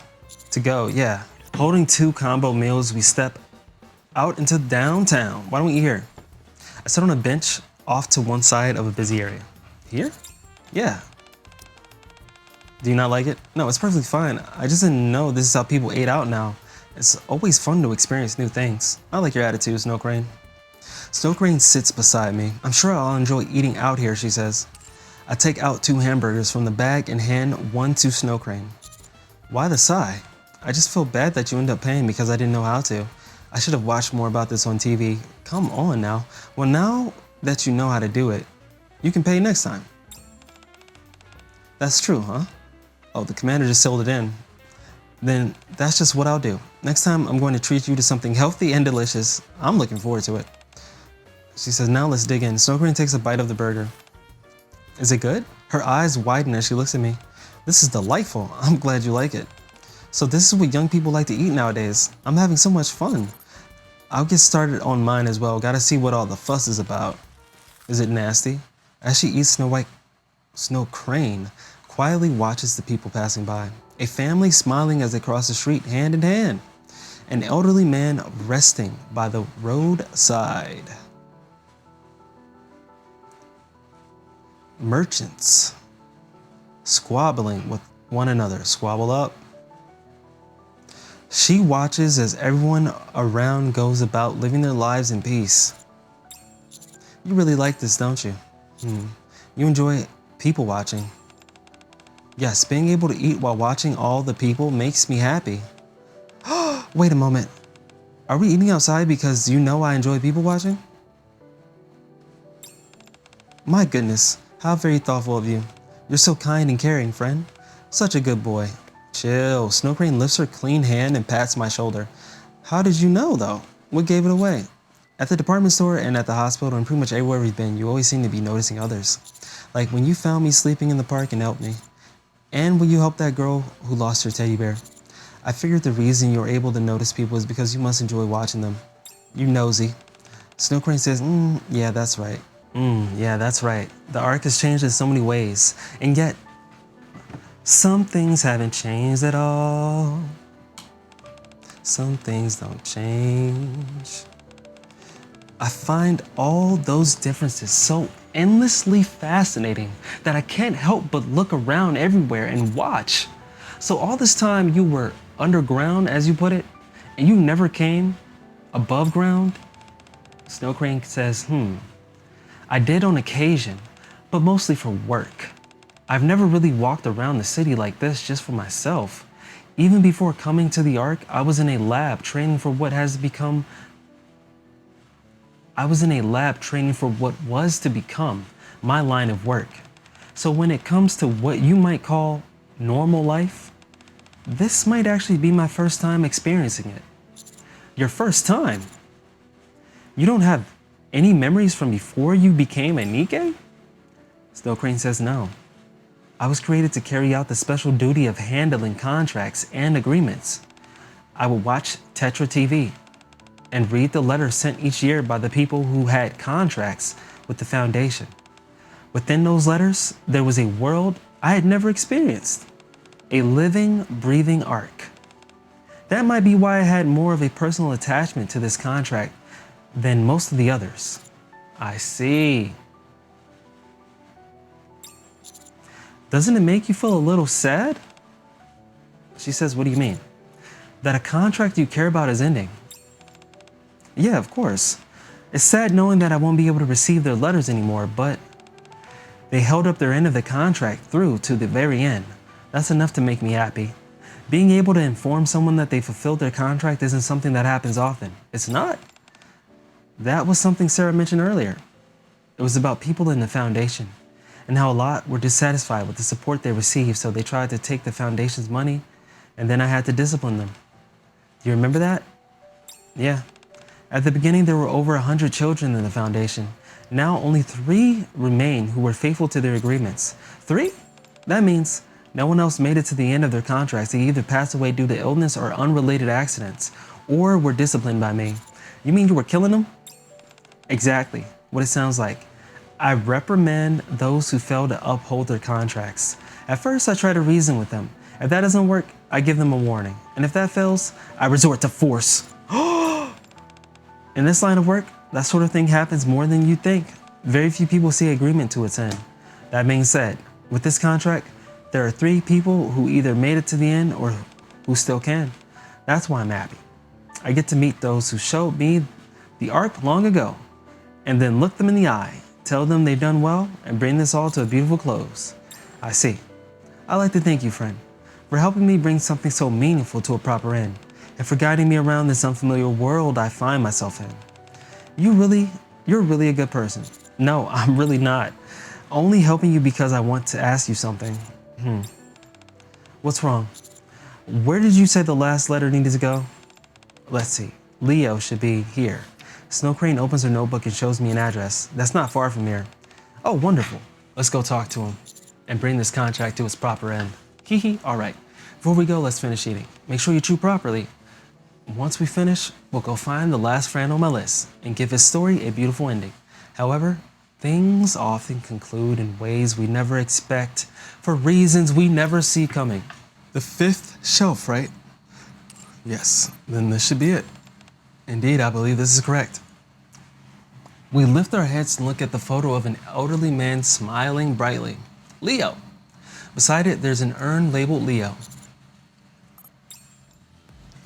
To go, yeah. Holding 2 combo meals, we step out into downtown. Why don't we eat here? I sit on a bench off to one side of a busy area. Here? Yeah. Do you not like it? No, it's perfectly fine. I just didn't know this is how people ate out now. It's always fun to experience new things. I like your attitude, Snow Crane. Snow Crane sits beside me. I'm sure I'll enjoy eating out here, she says. I take out 2 hamburgers from the bag and hand one to Snow Crane. Why the sigh? I just feel bad that you end up paying because I didn't know how to. I should have watched more about this on TV. Come on now. Well, now that you know how to do it, you can pay next time. That's true, huh? Oh, the commander just sealed it in. Then that's just what I'll do. Next time, I'm going to treat you to something healthy and delicious. I'm looking forward to it. She says, now let's dig in. Snow Crane takes a bite of the burger. Is it good? Her eyes widen as she looks at me. This is delightful. I'm glad you like it. So this is what young people like to eat nowadays. I'm having so much fun. I'll get started on mine as well. Gotta see what all the fuss is about. Is it nasty? As she eats, Snow Crane quietly watches the people passing by. A family smiling as they cross the street hand in hand. An elderly man resting by the roadside. Merchants squabbling with one another. Squabble up. She watches as everyone around goes about living their lives in peace. You really like this, don't you? You enjoy people watching. Yes, being able to eat while watching all the people makes me happy. Wait a moment. Are we eating outside because you know I enjoy people watching? My goodness, how very thoughtful of you. You're so kind and caring, friend. Such a good boy. Chill. Snow Crane lifts her clean hand and pats my shoulder. How did you know, though? What gave it away? At the department store and at the hospital and pretty much everywhere we've been, you always seem to be noticing others. Like when you found me sleeping in the park and helped me. And when you helped that girl who lost her teddy bear. I figured the reason you're able to notice people is because you must enjoy watching them. You nosy. Snow Crane says, yeah, that's right. Yeah, that's right. The arc has changed in so many ways. And yet, some things haven't changed at all. Some things don't change. I find all those differences so endlessly fascinating that I can't help but look around everywhere and watch. So all this time you were underground, as you put it, and you never came above ground? Snow Crane says, I did on occasion, but mostly for work. I've never really walked around the city like this just for myself. Even before coming to the Ark, I was in a lab training for what was to become my line of work. So when it comes to what you might call normal life, this might actually be my first time experiencing it. Your first time? You don't have any memories from before you became a Nikke? Snow Crane says no. I was created to carry out the special duty of handling contracts and agreements. I would watch Tetra TV and read the letters sent each year by the people who had contracts with the Foundation. Within those letters, there was a world I had never experienced. A living, breathing Ark. That might be why I had more of a personal attachment to this contract than most of the others. I see. Doesn't it make you feel a little sad? She says, what do you mean? That a contract you care about is ending. Yeah, of course. It's sad knowing that I won't be able to receive their letters anymore, but they held up their end of the contract through to the very end. That's enough to make me happy. Being able to inform someone that they fulfilled their contract isn't something that happens often. It's not. That was something Sarah mentioned earlier. It was about people in the foundation and how a lot were dissatisfied with the support they received, so they tried to take the foundation's money, and then I had to discipline them. Do you remember that? Yeah. At the beginning, there were over 100 children in the foundation. Now only 3 remain who were faithful to their agreements. 3? That means no one else made it to the end of their contracts. They either passed away due to illness or unrelated accidents, or were disciplined by me. You mean you were killing them? Exactly what it sounds like. I reprimand those who fail to uphold their contracts. At first, I try to reason with them. If that doesn't work, I give them a warning. And if that fails, I resort to force. In this line of work, that sort of thing happens more than you think. Very few people see agreement to its end. That being said, with this contract, there are 3 people who either made it to the end or who still can. That's why I'm happy. I get to meet those who showed me the arc long ago, and then look them in the eye, tell them they've done well, and bring this all to a beautiful close. I see. I'd like to thank you, friend, for helping me bring something so meaningful to a proper end, and for guiding me around this unfamiliar world I find myself in. You're really a good person. No, I'm really not. Only helping you because I want to ask you something. What's wrong? Where did you say the last letter needed to go? Let's see. Leo should be here. Snow Crane opens her notebook and shows me an address. That's not far from here. Oh, wonderful. Let's go talk to him and bring this contract to its proper end. Hee hee. All right. Before we go, let's finish eating. Make sure you chew properly. Once we finish, we'll go find the last friend on my list and give his story a beautiful ending. However, things often conclude in ways we never expect for reasons we never see coming. The 5th shelf, right? Yes, then this should be it. Indeed, I believe this is correct. We lift our heads and look at the photo of an elderly man smiling brightly. Leo. Beside it, there's an urn labeled Leo.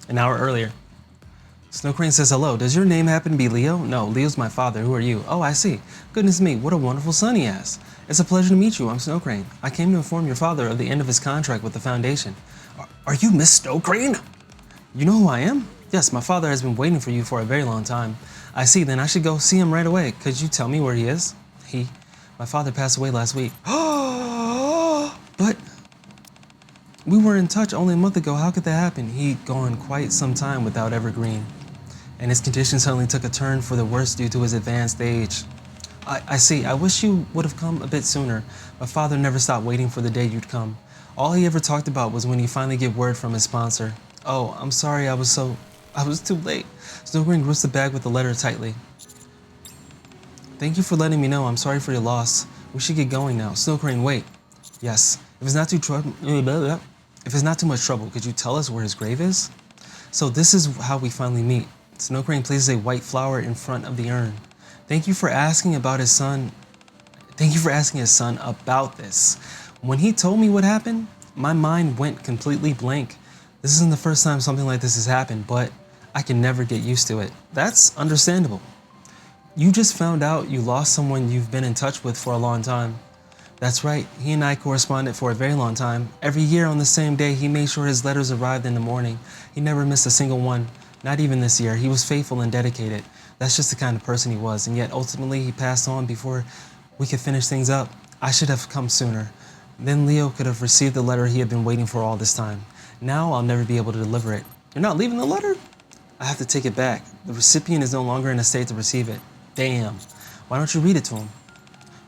An hour earlier. Snow Crane says hello. Does your name happen to be Leo? No, Leo's my father. Who are you? Oh, I see. Goodness me, what a wonderful son he has. It's a pleasure to meet you. I'm Snow Crane. I came to inform your father of the end of his contract with the foundation. Are you Miss Snow Crane? You know who I am? Yes, my father has been waiting for you for a very long time. I see, then I should go see him right away. Could you tell me where he is? My father passed away last week. But we were in touch only a month ago. How could that happen? He'd gone quite some time without Evergreen, and his condition suddenly took a turn for the worse due to his advanced age. I see. I wish you would have come a bit sooner. My father never stopped waiting for the day you'd come. All he ever talked about was when he finally get word from his sponsor. Oh, I'm sorry. I was too late. Snow Crane grips the bag with the letter tightly. Thank you for letting me know. I'm sorry for your loss. We should get going now. Snow Crane, wait. Yes. If it's not too much trouble, could you tell us where his grave is? So this is how we finally meet. Snow Crane places a white flower in front of the urn. Thank you for asking his son about this. When he told me what happened, my mind went completely blank. This isn't the first time something like this has happened, but I can never get used to it. That's understandable. You just found out you lost someone you've been in touch with for a long time. That's right, he and I corresponded for a very long time. Every year on the same day, he made sure his letters arrived in the morning. He never missed a single one, not even this year. He was faithful and dedicated. That's just the kind of person he was, and yet ultimately he passed on before we could finish things up. I should have come sooner. Then Leo could have received the letter he had been waiting for all this time. Now I'll never be able to deliver it. You're not leaving the letter? I have to take it back. The recipient is no longer in a state to receive it. Damn. Why don't you read it to him?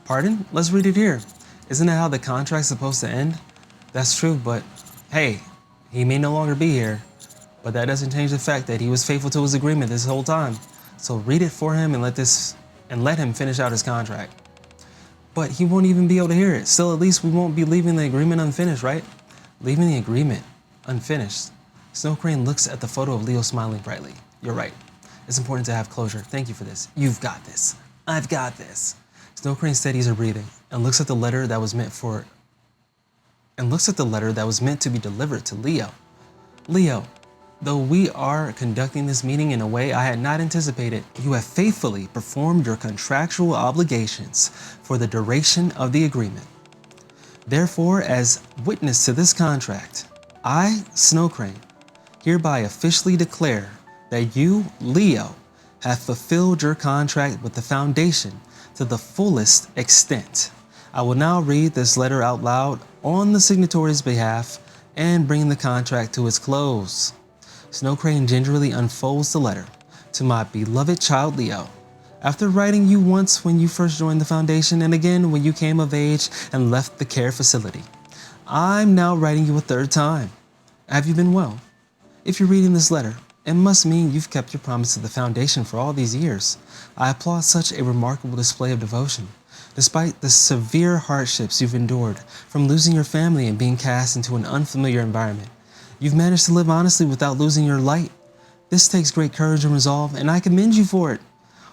Pardon? Let's read it here. Isn't that how the contract's supposed to end? That's true, but hey, he may no longer be here. But that doesn't change the fact that he was faithful to his agreement this whole time. So read it for him and let him finish out his contract. But he won't even be able to hear it. Still, at least we won't be leaving the agreement unfinished, right? Leaving the agreement unfinished. Snow Crane looks at the photo of Leo smiling brightly. You're right. It's important to have closure. Thank you for this. You've got this. I've got this. Snow Crane steadies her breathing and looks at the letter that was meant to be delivered to Leo. Leo, though we are conducting this meeting in a way I had not anticipated, you have faithfully performed your contractual obligations for the duration of the agreement. Therefore, as witness to this contract, I, Snow Crane, hereby officially declare that you, Leo, have fulfilled your contract with the Foundation to the fullest extent. I will now read this letter out loud on the signatory's behalf and bring the contract to its close. Snow Crane gingerly unfolds the letter. To my beloved child Leo, after writing you once when you first joined the Foundation and again when you came of age and left the care facility, I'm now writing you a third time. Have you been well? If you're reading this letter, it must mean you've kept your promise to the Foundation for all these years. I applaud such a remarkable display of devotion. Despite the severe hardships you've endured from losing your family and being cast into an unfamiliar environment, you've managed to live honestly without losing your light. This takes great courage and resolve, and I commend you for it.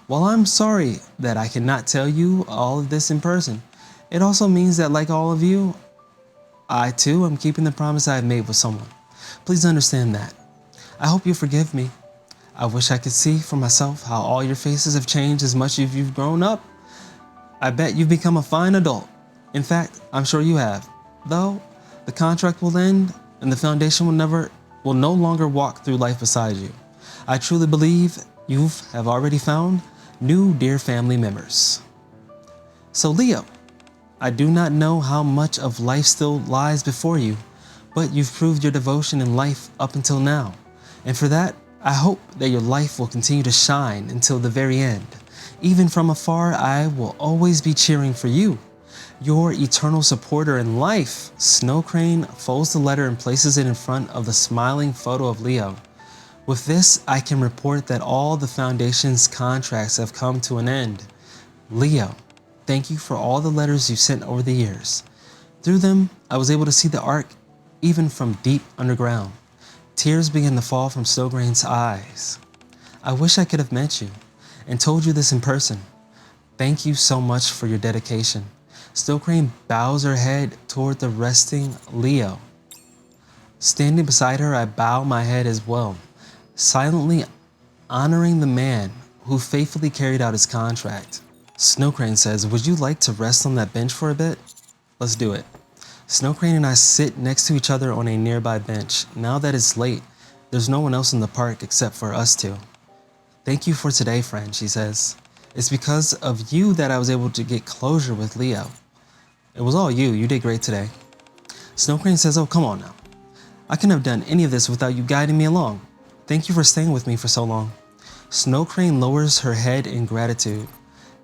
While I'm sorry that I cannot tell you all of this in person, it also means that, like all of you, I too am keeping the promise I have made with someone. Please understand that. I hope you forgive me. I wish I could see for myself how all your faces have changed as much as you've grown up. I bet you've become a fine adult. In fact, I'm sure you have. Though, the contract will end and the Foundation will no longer walk through life beside you. I truly believe you have already found new dear family members. So Leo, I do not know how much of life still lies before you, but you've proved your devotion in life up until now. And for that, I hope that your life will continue to shine until the very end. Even from afar, I will always be cheering for you. Your eternal supporter in life. Snow Crane folds the letter and places it in front of the smiling photo of Leo. With this, I can report that all the Foundation's contracts have come to an end. Leo, thank you for all the letters you sent over the years. Through them, I was able to see the Ark even from deep underground. Tears began to fall from Snow Crane's eyes. I wish I could have met you and told you this in person. Thank you so much for your dedication. Snow Crane bows her head toward the resting Leo. Standing beside her, I bow my head as well, silently honoring the man who faithfully carried out his contract. Snow Crane says, would you like to rest on that bench for a bit? Let's do it. Snow Crane and I sit next to each other on a nearby bench. Now that it's late, there's no one else in the park except for us two. Thank you for today, friend, she says. It's because of you that I was able to get closure with Leo. It was all you. You did great today. Snow Crane says, oh, come on now. I couldn't have done any of this without you guiding me along. Thank you for staying with me for so long. Snow Crane lowers her head in gratitude.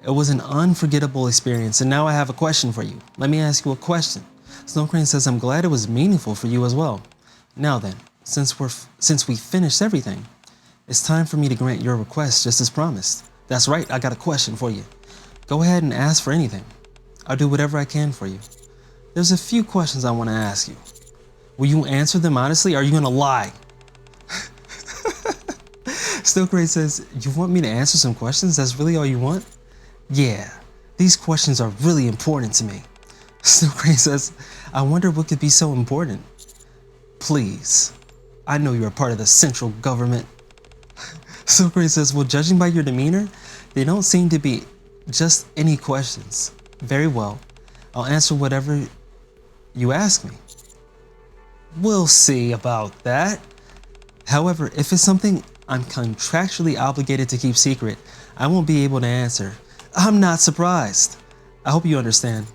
It was an unforgettable experience, and now I have a question for you. Let me ask you a question. Snow Crane says, I'm glad it was meaningful for you as well. Now then, since we finished everything, it's time for me to grant your request just as promised. That's right, I got a question for you. Go ahead and ask for anything. I'll do whatever I can for you. There's a few questions I want to ask you. Will you answer them honestly, or are you going to lie? Snow Crane says, you want me to answer some questions? That's really all you want? Yeah, these questions are really important to me. Snow Crane says, I wonder what could be so important. Please, I know you're a part of the central government. Snow Crane says, well, judging by your demeanor, they don't seem to be just any questions. Very well, I'll answer whatever you ask me. We'll see about that. However, if it's something I'm contractually obligated to keep secret, I won't be able to answer. I'm not surprised. I hope you understand.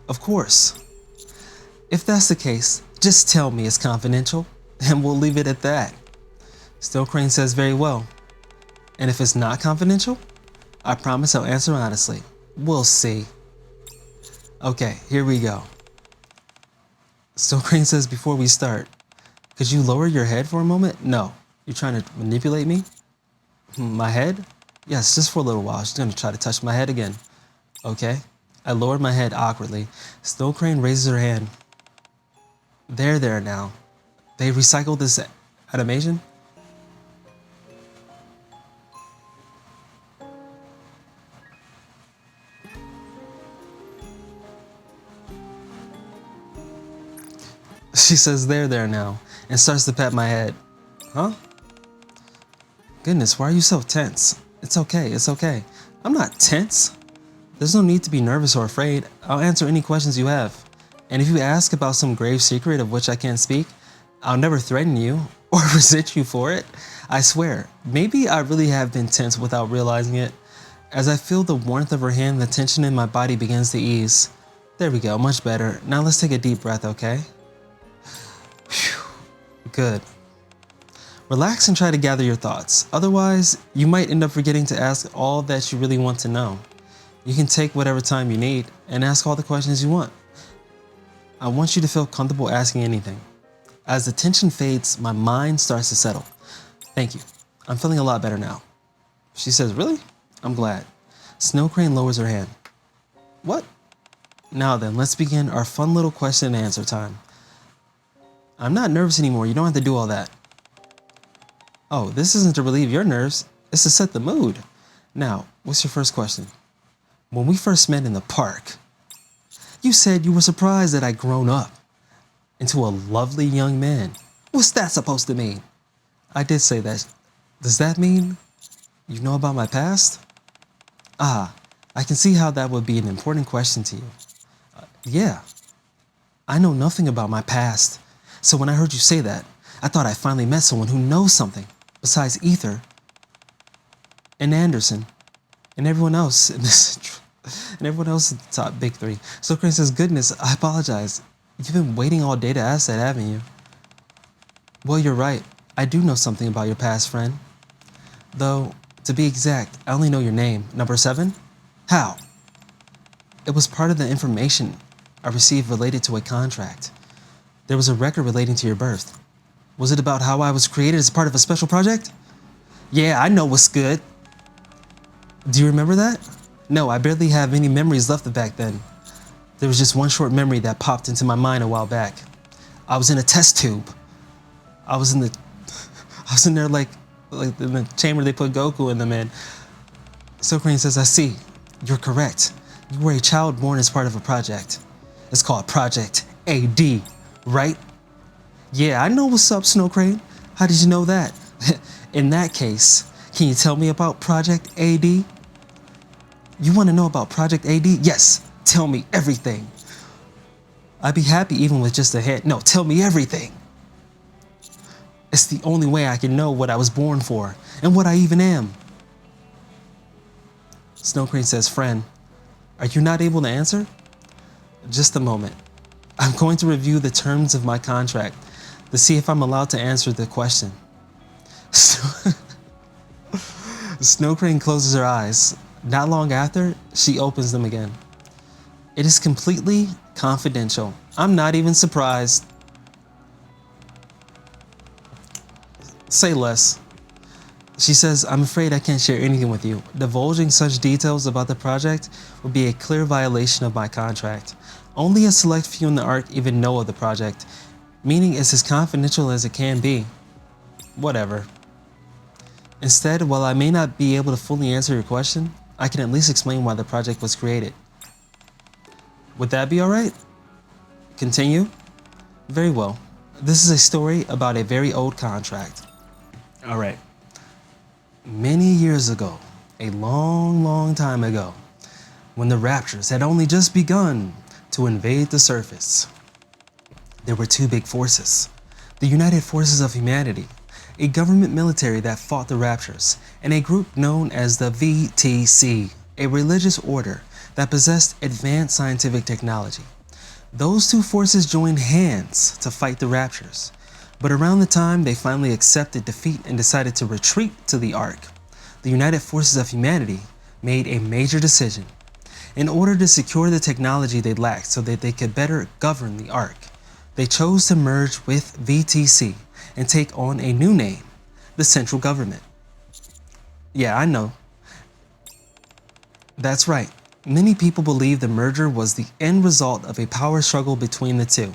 Of course. If that's the case, just tell me it's confidential, and we'll leave it at that. Snow Crane says, very well. And if it's not confidential, I promise I'll answer honestly. We'll see. Okay, here we go. Snow Crane says, before we start, could you lower your head for a moment? No. You're trying to manipulate me? My head? Yes, just for a little while. She's going to try to touch my head again. Okay. I lowered my head awkwardly. Snow Crane raises her hand. There now. They recycled this animation? She says, there now, and starts to pat my head. Huh? Goodness, why are you so tense? It's okay. I'm not tense. There's no need to be nervous or afraid. I'll answer any questions you have. And if you ask about some grave secret of which I can't speak, I'll never threaten you or resent you for it. I swear, maybe I really have been tense without realizing it. As I feel the warmth of her hand, the tension in my body begins to ease. There we go, much better. Now let's take a deep breath, okay? Phew. Good. Relax and try to gather your thoughts. Otherwise, you might end up forgetting to ask all that you really want to know. You can take whatever time you need and ask all the questions you want. I want you to feel comfortable asking anything. As the tension fades, my mind starts to settle. Thank you. I'm feeling a lot better now. She says, really? I'm glad. Snow Crane lowers her hand. What? Now then, let's begin our fun little question and answer time. I'm not nervous anymore. You don't have to do all that. Oh, this isn't to relieve your nerves. It's to set the mood. Now, what's your first question? When we first met in the park, you said you were surprised that I'd grown up into a lovely young man. What's that supposed to mean? I did say that. Does that mean you know about my past? Ah, I can see how that would be an important question to you. Yeah, I know nothing about my past. So when I heard you say that, I thought I finally met someone who knows something besides Ether and Anderson and everyone else in this and everyone else in the top big three. So Crane says, goodness, I apologize. You've been waiting all day to ask that, haven't you? Well, you're right. I do know something about your past, friend. Though, to be exact, I only know your name. Number 7? How? It was part of the information I received related to a contract. There was a record relating to your birth. Was it about how I was created as part of a special project? Yeah, I know what's good. Do you remember that? No, I barely have any memories left of back then. There was just one short memory that popped into my mind a while back. I was in a test tube. I was in there like in the chamber they put Goku in them in. So Crane says, I see. You're correct. You were a child born as part of a project. It's called Project AD, right? Yeah, I know what's up, Snow Crane. How did you know that? In that case, can you tell me about Project AD? You want to know about Project AD? Yes, tell me everything. I'd be happy even with just a hint. No, tell me everything. It's the only way I can know what I was born for and what I even am. Snow Crane says, friend, are you not able to answer? Just a moment. I'm going to review the terms of my contract to see if I'm allowed to answer the question. Snow Crane closes her eyes. Not long after, she opens them again. It is completely confidential. I'm not even surprised. Say less. She says, I'm afraid I can't share anything with you. Divulging such details about the project would be a clear violation of my contract. Only a select few in the Ark even know of the project, meaning it's as confidential as it can be. Whatever. Instead, while I may not be able to fully answer your question, I can at least explain why the project was created. Would that be alright? Continue? Very well. This is a story about a very old contract. Alright. Many years ago, a long time ago, when the Raptures had only just begun to invade the surface, there were two big forces. The United Forces of Humanity, a government military that fought the Raptures, and a group known as the VTC, a religious order that possessed advanced scientific technology. Those two forces joined hands to fight the Raptures, but around the time they finally accepted defeat and decided to retreat to the Ark, the United Forces of Humanity made a major decision. In order to secure the technology they lacked so that they could better govern the Ark, they chose to merge with VTC and take on a new name, the Central Government. Yeah, I know. That's right. Many people believe the merger was the end result of a power struggle between the two.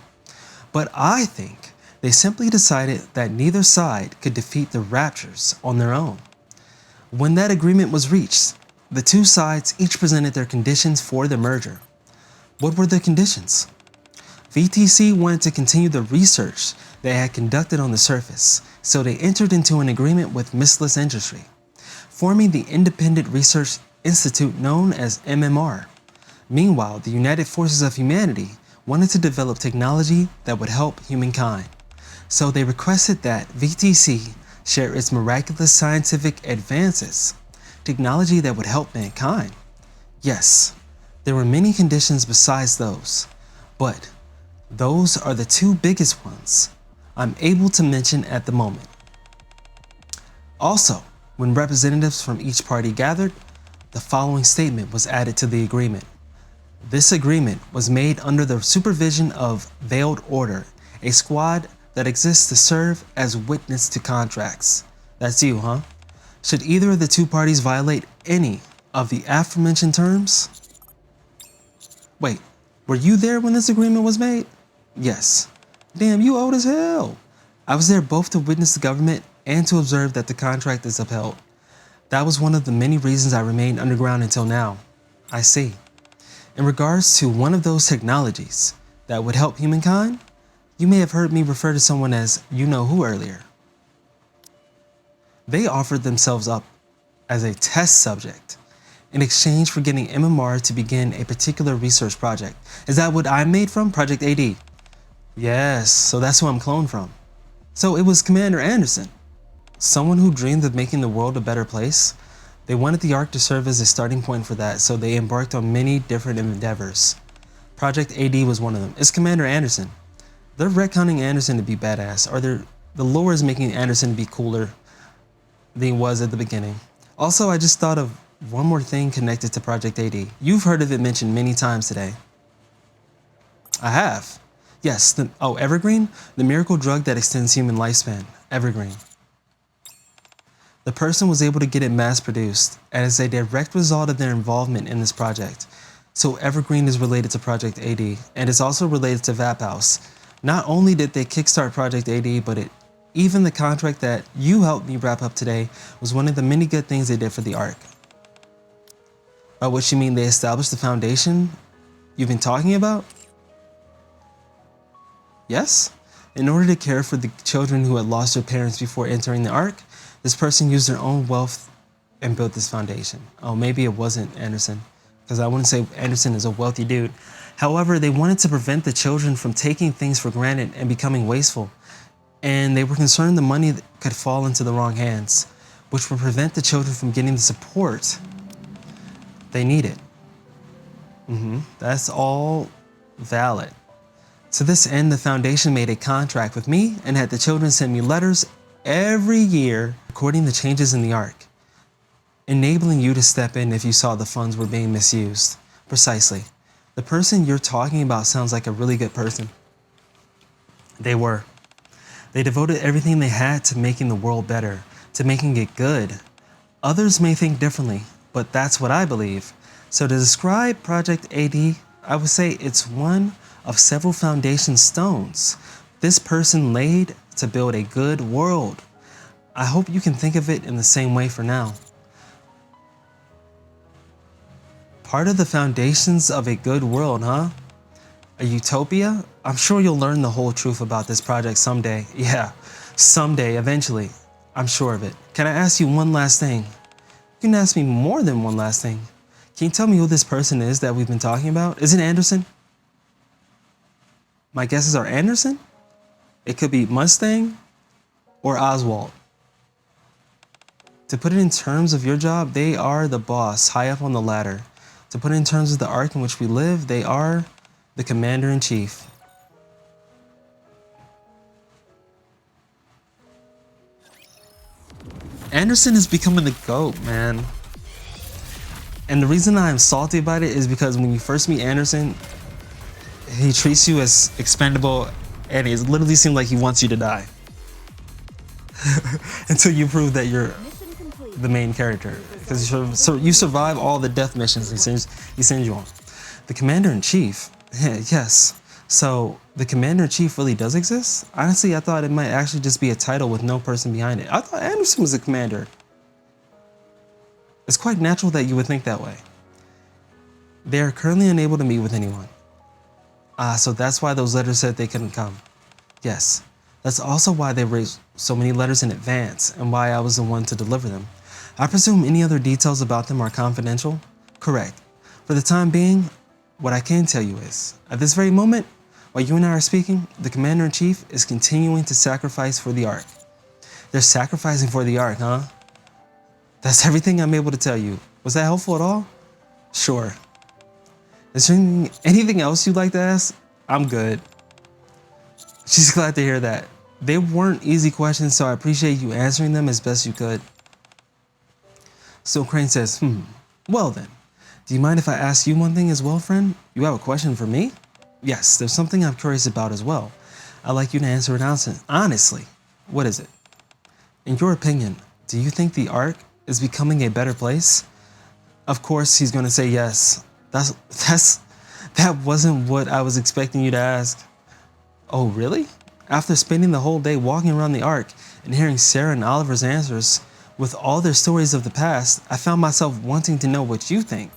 But I think they simply decided that neither side could defeat the Raptures on their own. When that agreement was reached, the two sides each presented their conditions for the merger. What were the conditions? VTC wanted to continue the research they had conducted on the surface, so they entered into an agreement with Mistless Industry, forming the Independent Research Institute known as MMR. Meanwhile, the United Forces of Humanity wanted to develop technology that would help humankind. So they requested that VTC share its miraculous scientific advances, technology that would help mankind. Yes, there were many conditions besides those, but those are the two biggest ones I'm able to mention at the moment. Also, when representatives from each party gathered, the following statement was added to the agreement. This agreement was made under the supervision of Veiled Order, a squad that exists to serve as witness to contracts. That's you, huh? Should either of the two parties violate any of the aforementioned terms? Wait, were you there when this agreement was made? Yes. Damn, you old as hell. I was there both to witness the government and to observe that the contract is upheld. That was one of the many reasons I remained underground until now. I see. In regards to one of those technologies that would help humankind, you may have heard me refer to someone as you-know-who earlier. They offered themselves up as a test subject in exchange for getting MMR to begin a particular research project. Is that what I'm made from? Project AD? Yes, so that's who I'm cloned from. So it was Commander Anderson, someone who dreamed of making the world a better place. They wanted the Ark to serve as a starting point for that, so they embarked on many different endeavors. Project AD was one of them. It's Commander Anderson. They're retconning Anderson to be badass, or the lore is making Anderson to be cooler than he was at the beginning. Also, I just thought of one more thing connected to Project AD. You've heard of it mentioned many times today. I have. Yes, Evergreen? The miracle drug that extends human lifespan. Evergreen. The person was able to get it mass produced as a direct result of their involvement in this project. So Evergreen is related to Project AD, and it's also related to Vap House. Not only did they kickstart Project AD, but even the contract that you helped me wrap up today was one of the many good things they did for the Ark. By which you mean they established the foundation you've been talking about? Yes? In order to care for the children who had lost their parents before entering the Ark, this person used their own wealth and built this foundation. Oh, maybe it wasn't Anderson, because I wouldn't say Anderson is a wealthy dude. However, they wanted to prevent the children from taking things for granted and becoming wasteful. And they were concerned the money could fall into the wrong hands, which would prevent the children from getting the support they needed. That's all valid. To this end, the foundation made a contract with me and had the children send me letters every year recording the changes in the Ark, enabling you to step in if you saw the funds were being misused. Precisely. The person you're talking about sounds like a really good person. They were. They devoted everything they had to making the world better, to making it good. Others may think differently, but that's what I believe. So to describe Project AD, I would say it's one of several foundation stones this person laid to build a good world. I hope you can think of it in the same way for now. Part of the foundations of a good world, huh? A utopia? I'm sure you'll learn the whole truth about this project someday. Yeah, someday, eventually. I'm sure of it. Can I ask you one last thing? You can ask me more than one last thing. Can you tell me who this person is that we've been talking about? Is it Anderson? My guesses are Anderson? It could be Mustang or Oswald. To put it in terms of your job, they are the boss, high up on the ladder. To put it in terms of the Ark in which we live, they are the commander-in-chief. Anderson is becoming the GOAT, man. And the reason I'm salty about it is because when you first meet Anderson, he treats you as expendable, and it literally seems like he wants you to die. Until you prove that you're the main character. Because you survive all the death missions he sends you on. The Commander-in-Chief, yes. So the Commander-in-Chief really does exist? Honestly, I thought it might actually just be a title with no person behind it. I thought Anderson was the commander. It's quite natural that you would think that way. They are currently unable to meet with anyone. So that's why those letters said they couldn't come. Yes, that's also why they raised so many letters in advance and why I was the one to deliver them. I presume any other details about them are confidential? Correct. For the time being, what I can tell you is, at this very moment, While you and I are speaking, the Commander-in-Chief is continuing to sacrifice for the Ark. They're sacrificing for the Ark, huh? That's everything I'm able to tell you. Was that helpful at all? Sure. Is there anything else you'd like to ask? I'm good. She's glad to hear that. They weren't easy questions, so I appreciate you answering them as best you could. So Crane says, well then, do you mind if I ask you one thing as well, friend? You have a question for me? Yes, there's something I'm curious about as well. I'd like you to answer it honestly. What is it? In your opinion, do you think the Ark is becoming a better place? Of course, he's going to say yes. That wasn't what I was expecting you to ask. Oh, really? After spending the whole day walking around the Ark and hearing Sarah and Oliver's answers with all their stories of the past, I found myself wanting to know what you think.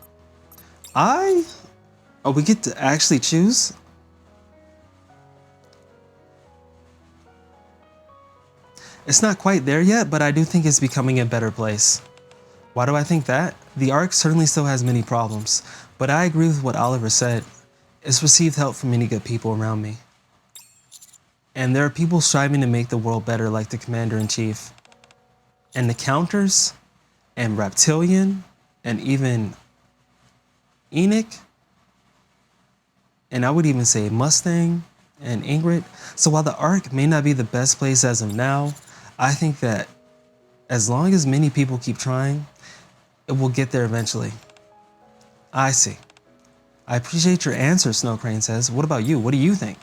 Oh, we get to actually choose? It's not quite there yet, but I do think it's becoming a better place. Why do I think that? The Ark certainly still has many problems, but I agree with what Oliver said. It's received help from many good people around me. And there are people striving to make the world better, like the Commander-in-Chief. And the Counters, and Reptilian, and even Enoch, and I would even say Mustang and Ingrid. So while the Ark may not be the best place as of now, I think that as long as many people keep trying, it will get there eventually. I see. I appreciate your answer, Snow Crane says. What about you? What do you think?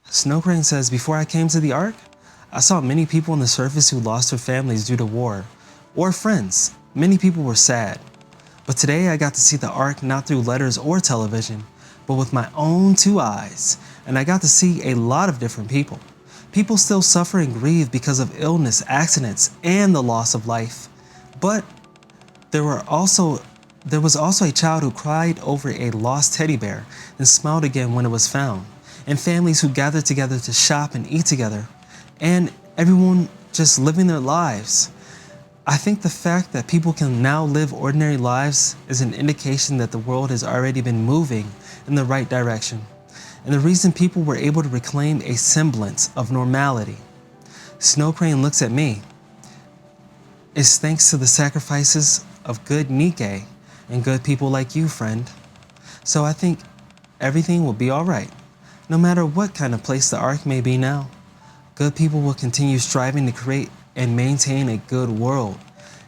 Snow Crane says, before I came to the Ark, I saw many people on the surface who lost their families due to war, or friends. Many people were sad. But today I got to see the Ark not through letters or television, but with my own 2 eyes, and I got to see a lot of different people. People still suffer and grieve because of illness, accidents, and the loss of life. But there was also a child who cried over a lost teddy bear and smiled again when it was found, and families who gathered together to shop and eat together, and everyone just living their lives. I think the fact that people can now live ordinary lives is an indication that the world has already been moving in the right direction, and the reason people were able to reclaim a semblance of normality. Snow Crane looks at me. It's thanks to the sacrifices of good Nikke and good people like you, friend. So I think everything will be alright, no matter what kind of place the Ark may be now. Good people will continue striving to create and maintain a good world,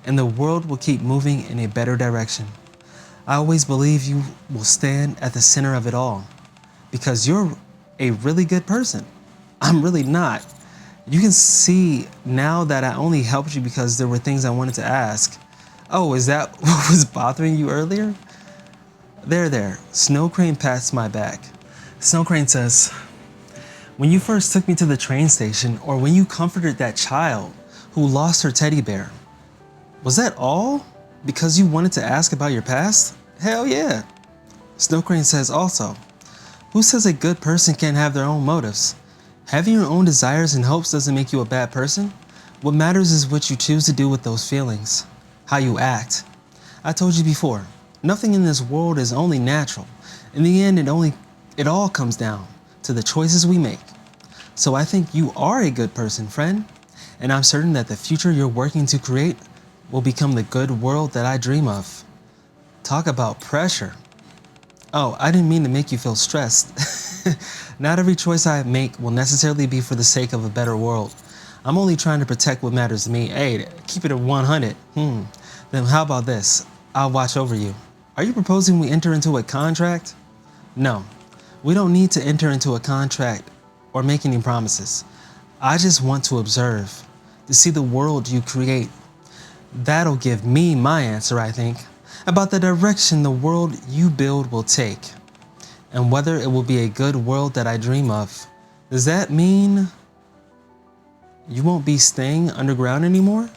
and the world will keep moving in a better direction. I always believe you will stand at the center of it all, because you're a really good person. I'm really not. You can see now that I only helped you because there were things I wanted to ask. Oh, is that what was bothering you earlier? There. Snow Crane pats my back. Snow Crane says, when you first took me to the train station, or when you comforted that child who lost her teddy bear, was that all because you wanted to ask about your past? Hell yeah. Snow Crane says also, who says a good person can't have their own motives? Having your own desires and hopes doesn't make you a bad person. What matters is what you choose to do with those feelings, how you act. I told you before, nothing in this world is only natural. In the end, it all comes down to the choices we make. So I think you are a good person, friend, and I'm certain that the future you're working to create will become the good world that I dream of. Talk about pressure. Oh, I didn't mean to make you feel stressed. Not every choice I make will necessarily be for the sake of a better world. I'm only trying to protect what matters to me. Hey, keep it at 100. Then how about this? I'll watch over you. Are you proposing we enter into a contract? No, we don't need to enter into a contract or make any promises. I just want to observe, to see the world you create. That'll give me my answer, I think, about the direction the world you build will take, and whether it will be a good world that I dream of. Does that mean you won't be staying underground anymore?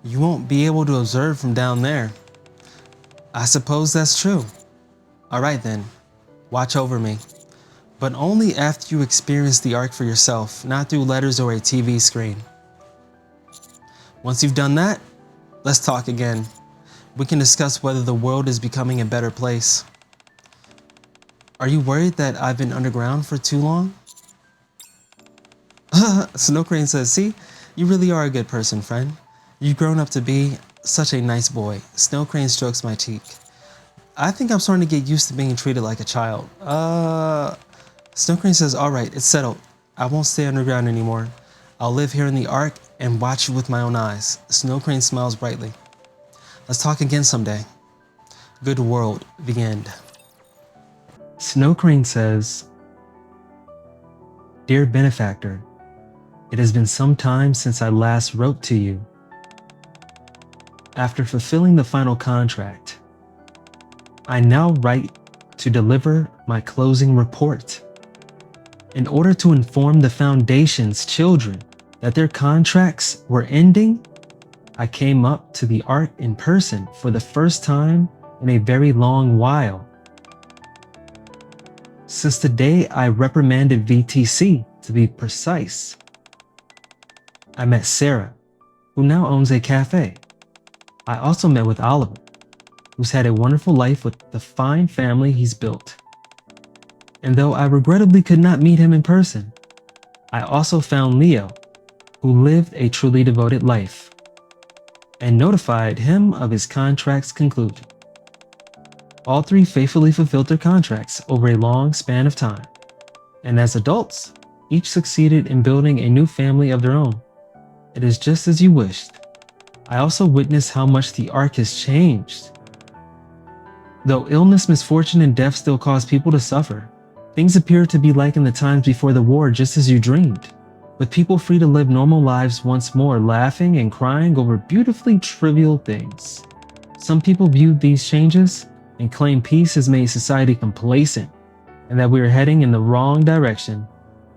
You won't be able to observe from down there. I suppose that's true. All right then, watch over me. But only after you experience the Ark for yourself, not through letters or a TV screen. Once you've done that, let's talk again. We can discuss whether the world is becoming a better place. Are you worried that I've been underground for too long? Snow Crane says, see, you really are a good person, friend. You've grown up to be such a nice boy. Snow Crane strokes my cheek. I think I'm starting to get used to being treated like a child. Snow Crane says, all right, it's settled. I won't stay underground anymore. I'll live here in the Ark and watch you with my own eyes. Snow Crane smiles brightly. Let's talk again someday. Good world, the end. Snow Crane says, Dear benefactor, it has been some time since I last wrote to you. After fulfilling the final contract, I now write to deliver my closing report. In order to inform the Foundation's children that their contracts were ending, I came up to the Ark in person for the first time in a very long while. Since the day I reprimanded VTC, to be precise, I met Sarah, who now owns a cafe. I also met with Oliver, who's had a wonderful life with the fine family he's built. And though I regrettably could not meet him in person, I also found Leo, who lived a truly devoted life, and notified him of his contract's conclusion. All three faithfully fulfilled their contracts over a long span of time, and as adults, each succeeded in building a new family of their own. It is just as you wished. I also witnessed how much the Ark has changed. Though illness, misfortune, and death still cause people to suffer, things appear to be like in the times before the war, just as you dreamed, with people free to live normal lives once more, laughing and crying over beautifully trivial things. Some people viewed these changes and claim peace has made society complacent and that we are heading in the wrong direction.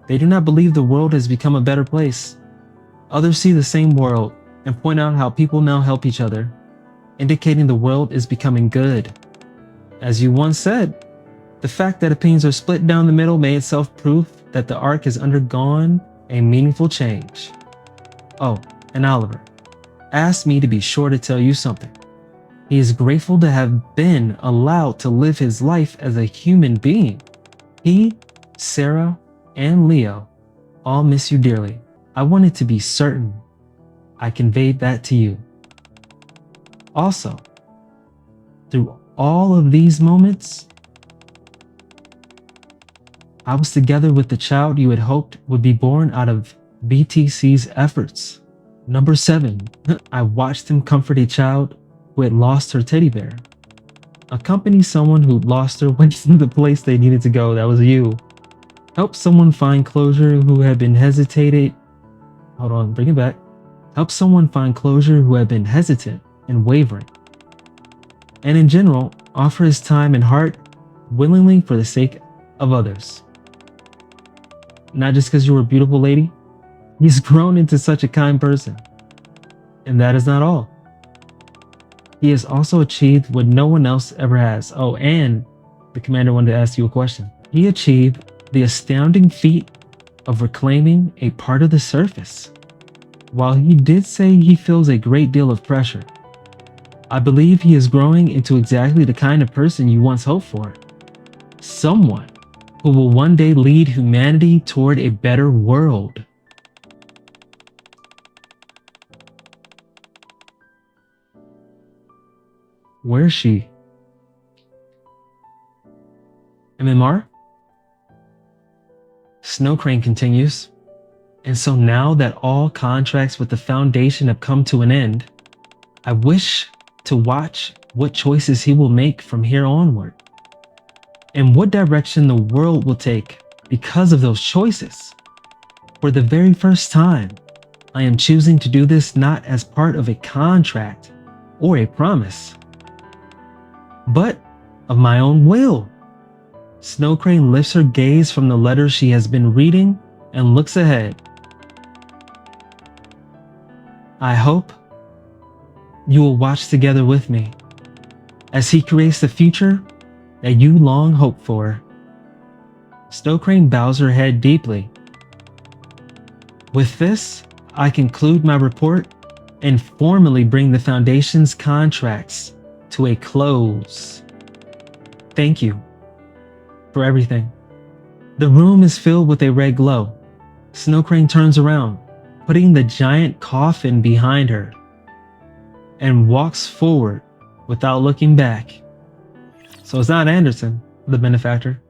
They do not believe the world has become a better place. Others see the same world and point out how people now help each other, indicating the world is becoming good. As you once said, the fact that opinions are split down the middle may itself prove that the Ark has undergone a meaningful change. Oh, and Oliver asked me to be sure to tell you something. He is grateful to have been allowed to live his life as a human being. He, Sarah, and Leo all miss you dearly. I wanted to be certain I conveyed that to you. Also, through all of these moments, I was together with the child you had hoped would be born out of VTC's efforts. Number 7, I watched him comfort a child who had lost her teddy bear. Accompany someone who lost her way to the place they needed to go. That was you. Help someone find closure who had been hesitated. Hold on, bring it back. Help someone find closure who had been hesitant and wavering. And in general, offer his time and heart willingly for the sake of others. Not just because you were a beautiful lady. He's grown into such a kind person. And that is not all. He has also achieved what no one else ever has. Oh, and the commander wanted to ask you a question. He achieved the astounding feat of reclaiming a part of the surface. While he did say he feels a great deal of pressure, I believe he is growing into exactly the kind of person you once hoped for. Someone who will one day lead humanity toward a better world. Where is she? MMR? Snow Crane continues. And so now that all contracts with the Foundation have come to an end, I wish to watch what choices he will make from here onward, and what direction the world will take because of those choices. For the very first time, I am choosing to do this not as part of a contract or a promise, but of my own will. Snow Crane lifts her gaze from the letter she has been reading and looks ahead. I hope you will watch together with me as he creates the future that you long hoped for. Snow Crane bows her head deeply. With this, I conclude my report and formally bring the Foundation's contracts to a close. Thank you for everything. The room is filled with a red glow. Snow Crane turns around, putting the giant coffin behind her, and walks forward without looking back. So it's not Anderson, the benefactor.